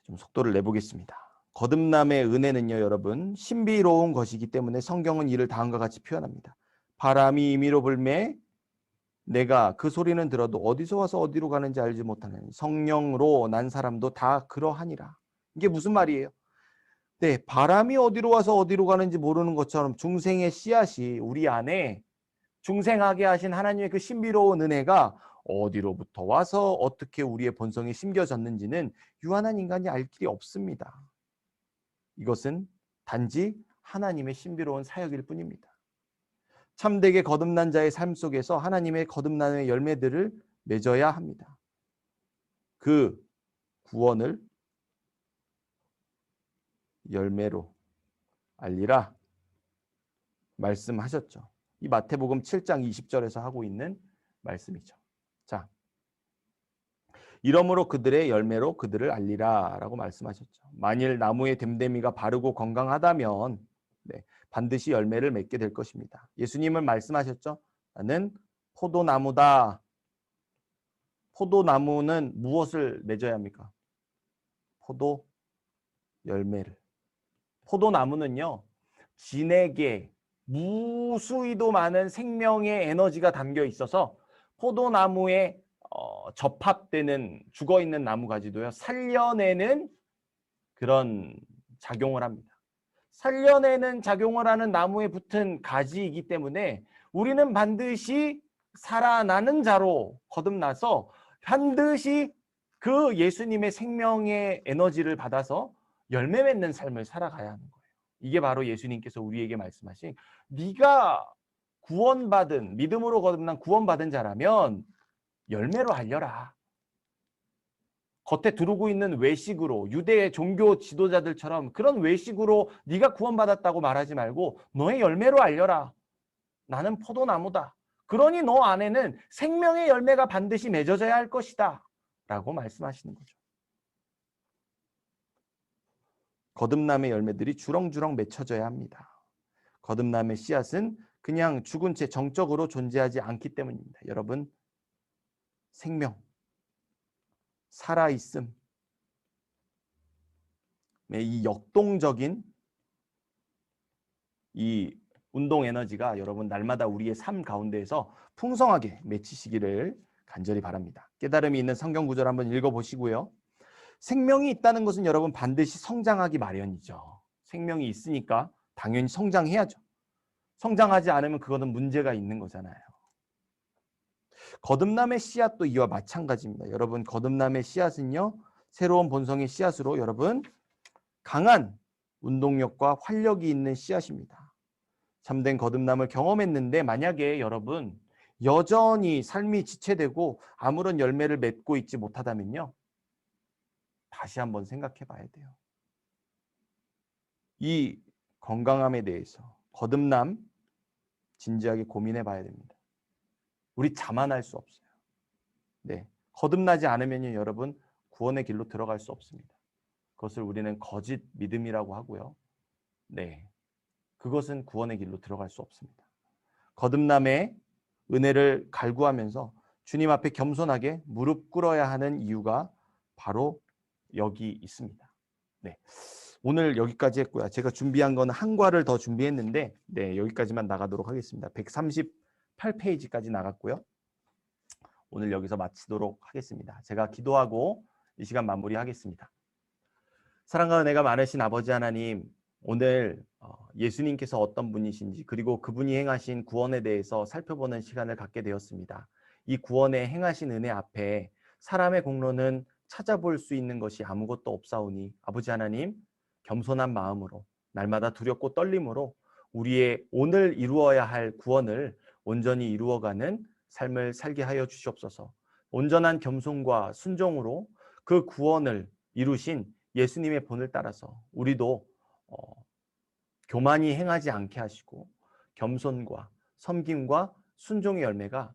좀 속도를 내보겠습니다. 거듭남의 은혜는요, 여러분, 신비로운 것이기 때문에 성경은 이를 다음과 같이 표현합니다. 바람이 임의로 불매 내가 그 소리는 들어도 어디서 와서 어디로 가는지 알지 못하는 성령으로 난 사람도 다 그러하니라. 이게 무슨 말이에요? 네, 바람이 어디로 와서 어디로 가는지 모르는 것처럼 중생의 씨앗이 우리 안에 중생하게 하신 하나님의 그 신비로운 은혜가 어디로부터 와서 어떻게 우리의 본성에 심겨졌는지는 유한한 인간이 알 길이 없습니다. 이것은 단지 하나님의 신비로운 사역일 뿐입니다. 참되게 거듭난 자의 삶 속에서 하나님의 거듭남의 열매들을 맺어야 합니다. 그 구원을 열매로 알리라 말씀하셨죠. 이 마태복음 7장 20절에서 하고 있는 말씀이죠. 자, 이러므로 그들의 열매로 그들을 알리라 라고 말씀하셨죠. 만일 나무의 됨됨이가 바르고 건강하다면 반드시 열매를 맺게 될 것입니다. 예수님은 말씀하셨죠. 나는 포도나무다. 포도나무는 무엇을 맺어야 합니까? 포도 열매를. 포도나무는요, 진에게 무수히도 많은 생명의 에너지가 담겨 있어서 포도나무에 접합되는 죽어있는 나무 가지도요, 살려내는 그런 작용을 합니다. 살려내는 작용을 하는 나무에 붙은 가지이기 때문에 우리는 반드시 살아나는 자로 거듭나서 반드시 그 예수님의 생명의 에너지를 받아서 열매 맺는 삶을 살아가야 하는 거예요. 이게 바로 예수님께서 우리에게 말씀하신 네가 구원받은 믿음으로 거듭난 구원받은 자라면 열매로 알려라. 겉에 두르고 있는 외식으로 유대의 종교 지도자들처럼 그런 외식으로 네가 구원받았다고 말하지 말고 너의 열매로 알려라. 나는 포도나무다. 그러니 너 안에는 생명의 열매가 반드시 맺어져야 할 것이다. 라고 말씀하시는 거죠. 거듭남의 열매들이 주렁주렁 맺혀져야 합니다. 거듭남의 씨앗은 그냥 죽은 채 정적으로 존재하지 않기 때문입니다. 여러분, 생명, 살아있음, 이 역동적인 이 운동 에너지가 여러분 날마다 우리의 삶 가운데에서 풍성하게 맺히시기를 간절히 바랍니다. 깨달음이 있는 성경 구절 한번 읽어보시고요. 생명이 있다는 것은 여러분 반드시 성장하기 마련이죠. 생명이 있으니까 당연히 성장해야죠. 성장하지 않으면 그거는 문제가 있는 거잖아요. 거듭남의 씨앗도 이와 마찬가지입니다. 여러분, 거듭남의 씨앗은요, 새로운 본성의 씨앗으로 여러분 강한 운동력과 활력이 있는 씨앗입니다. 참된 거듭남을 경험했는데 만약에 여러분 여전히 삶이 지체되고 아무런 열매를 맺고 있지 못하다면요. 다시 한번 생각해 봐야 돼요. 이 건강함에 대해서 거듭남 진지하게 고민해 봐야 됩니다. 우리 자만할 수 없어요. 네. 거듭나지 않으면요, 여러분 구원의 길로 들어갈 수 없습니다. 그것을 우리는 거짓 믿음이라고 하고요. 네. 그것은 구원의 길로 들어갈 수 없습니다. 거듭남의 은혜를 갈구하면서 주님 앞에 겸손하게 무릎 꿇어야 하는 이유가 바로 여기 있습니다. 네. 오늘 여기까지 했고요. 제가 준비한 건 한 과를 더 준비했는데 네, 여기까지만 나가도록 하겠습니다. 138페이지까지 나갔고요. 오늘 여기서 마치도록 하겠습니다. 제가 기도하고 이 시간 마무리하겠습니다. 사랑과 은혜가 많으신 아버지 하나님, 오늘 예수님께서 어떤 분이신지 그리고 그분이 행하신 구원에 대해서 살펴보는 시간을 갖게 되었습니다. 이 구원에 행하신 은혜 앞에 사람의 공로는 찾아볼 수 있는 것이 아무것도 없사오니 아버지 하나님, 겸손한 마음으로 날마다 두렵고 떨림으로 우리의 오늘 이루어야 할 구원을 온전히 이루어가는 삶을 살게 하여 주시옵소서. 온전한 겸손과 순종으로 그 구원을 이루신 예수님의 본을 따라서 우리도 교만이 행하지 않게 하시고 겸손과 섬김과 순종의 열매가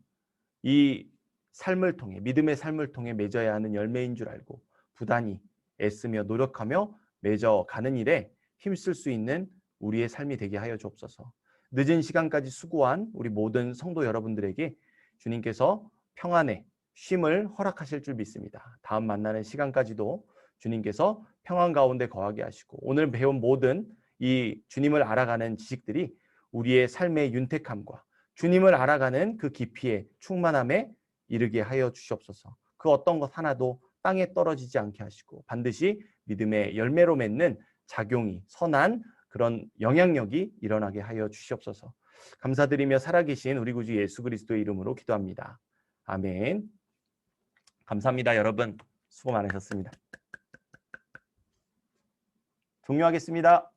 이 삶을 통해 믿음의 삶을 통해 맺어야 하는 열매인 줄 알고 부단히 애쓰며 노력하며 맺어가는 일에 힘쓸 수 있는 우리의 삶이 되게 하여 주옵소서. 늦은 시간까지 수고한 우리 모든 성도 여러분들에게 주님께서 평안의 쉼을 허락하실 줄 믿습니다. 다음 만나는 시간까지도 주님께서 평안 가운데 거하게 하시고 오늘 배운 모든 이 주님을 알아가는 지식들이 우리의 삶의 윤택함과 주님을 알아가는 그 깊이의 충만함에 이르게 하여 주시옵소서. 그 어떤 것 하나도 땅에 떨어지지 않게 하시고 반드시 믿음의 열매로 맺는 작용이 선한 그런 영향력이 일어나게 하여 주시옵소서. 감사드리며 살아계신 우리 구주 예수 그리스도의 이름으로 기도합니다. 아멘. 감사합니다. 여러분 수고 많으셨습니다. 종료하겠습니다.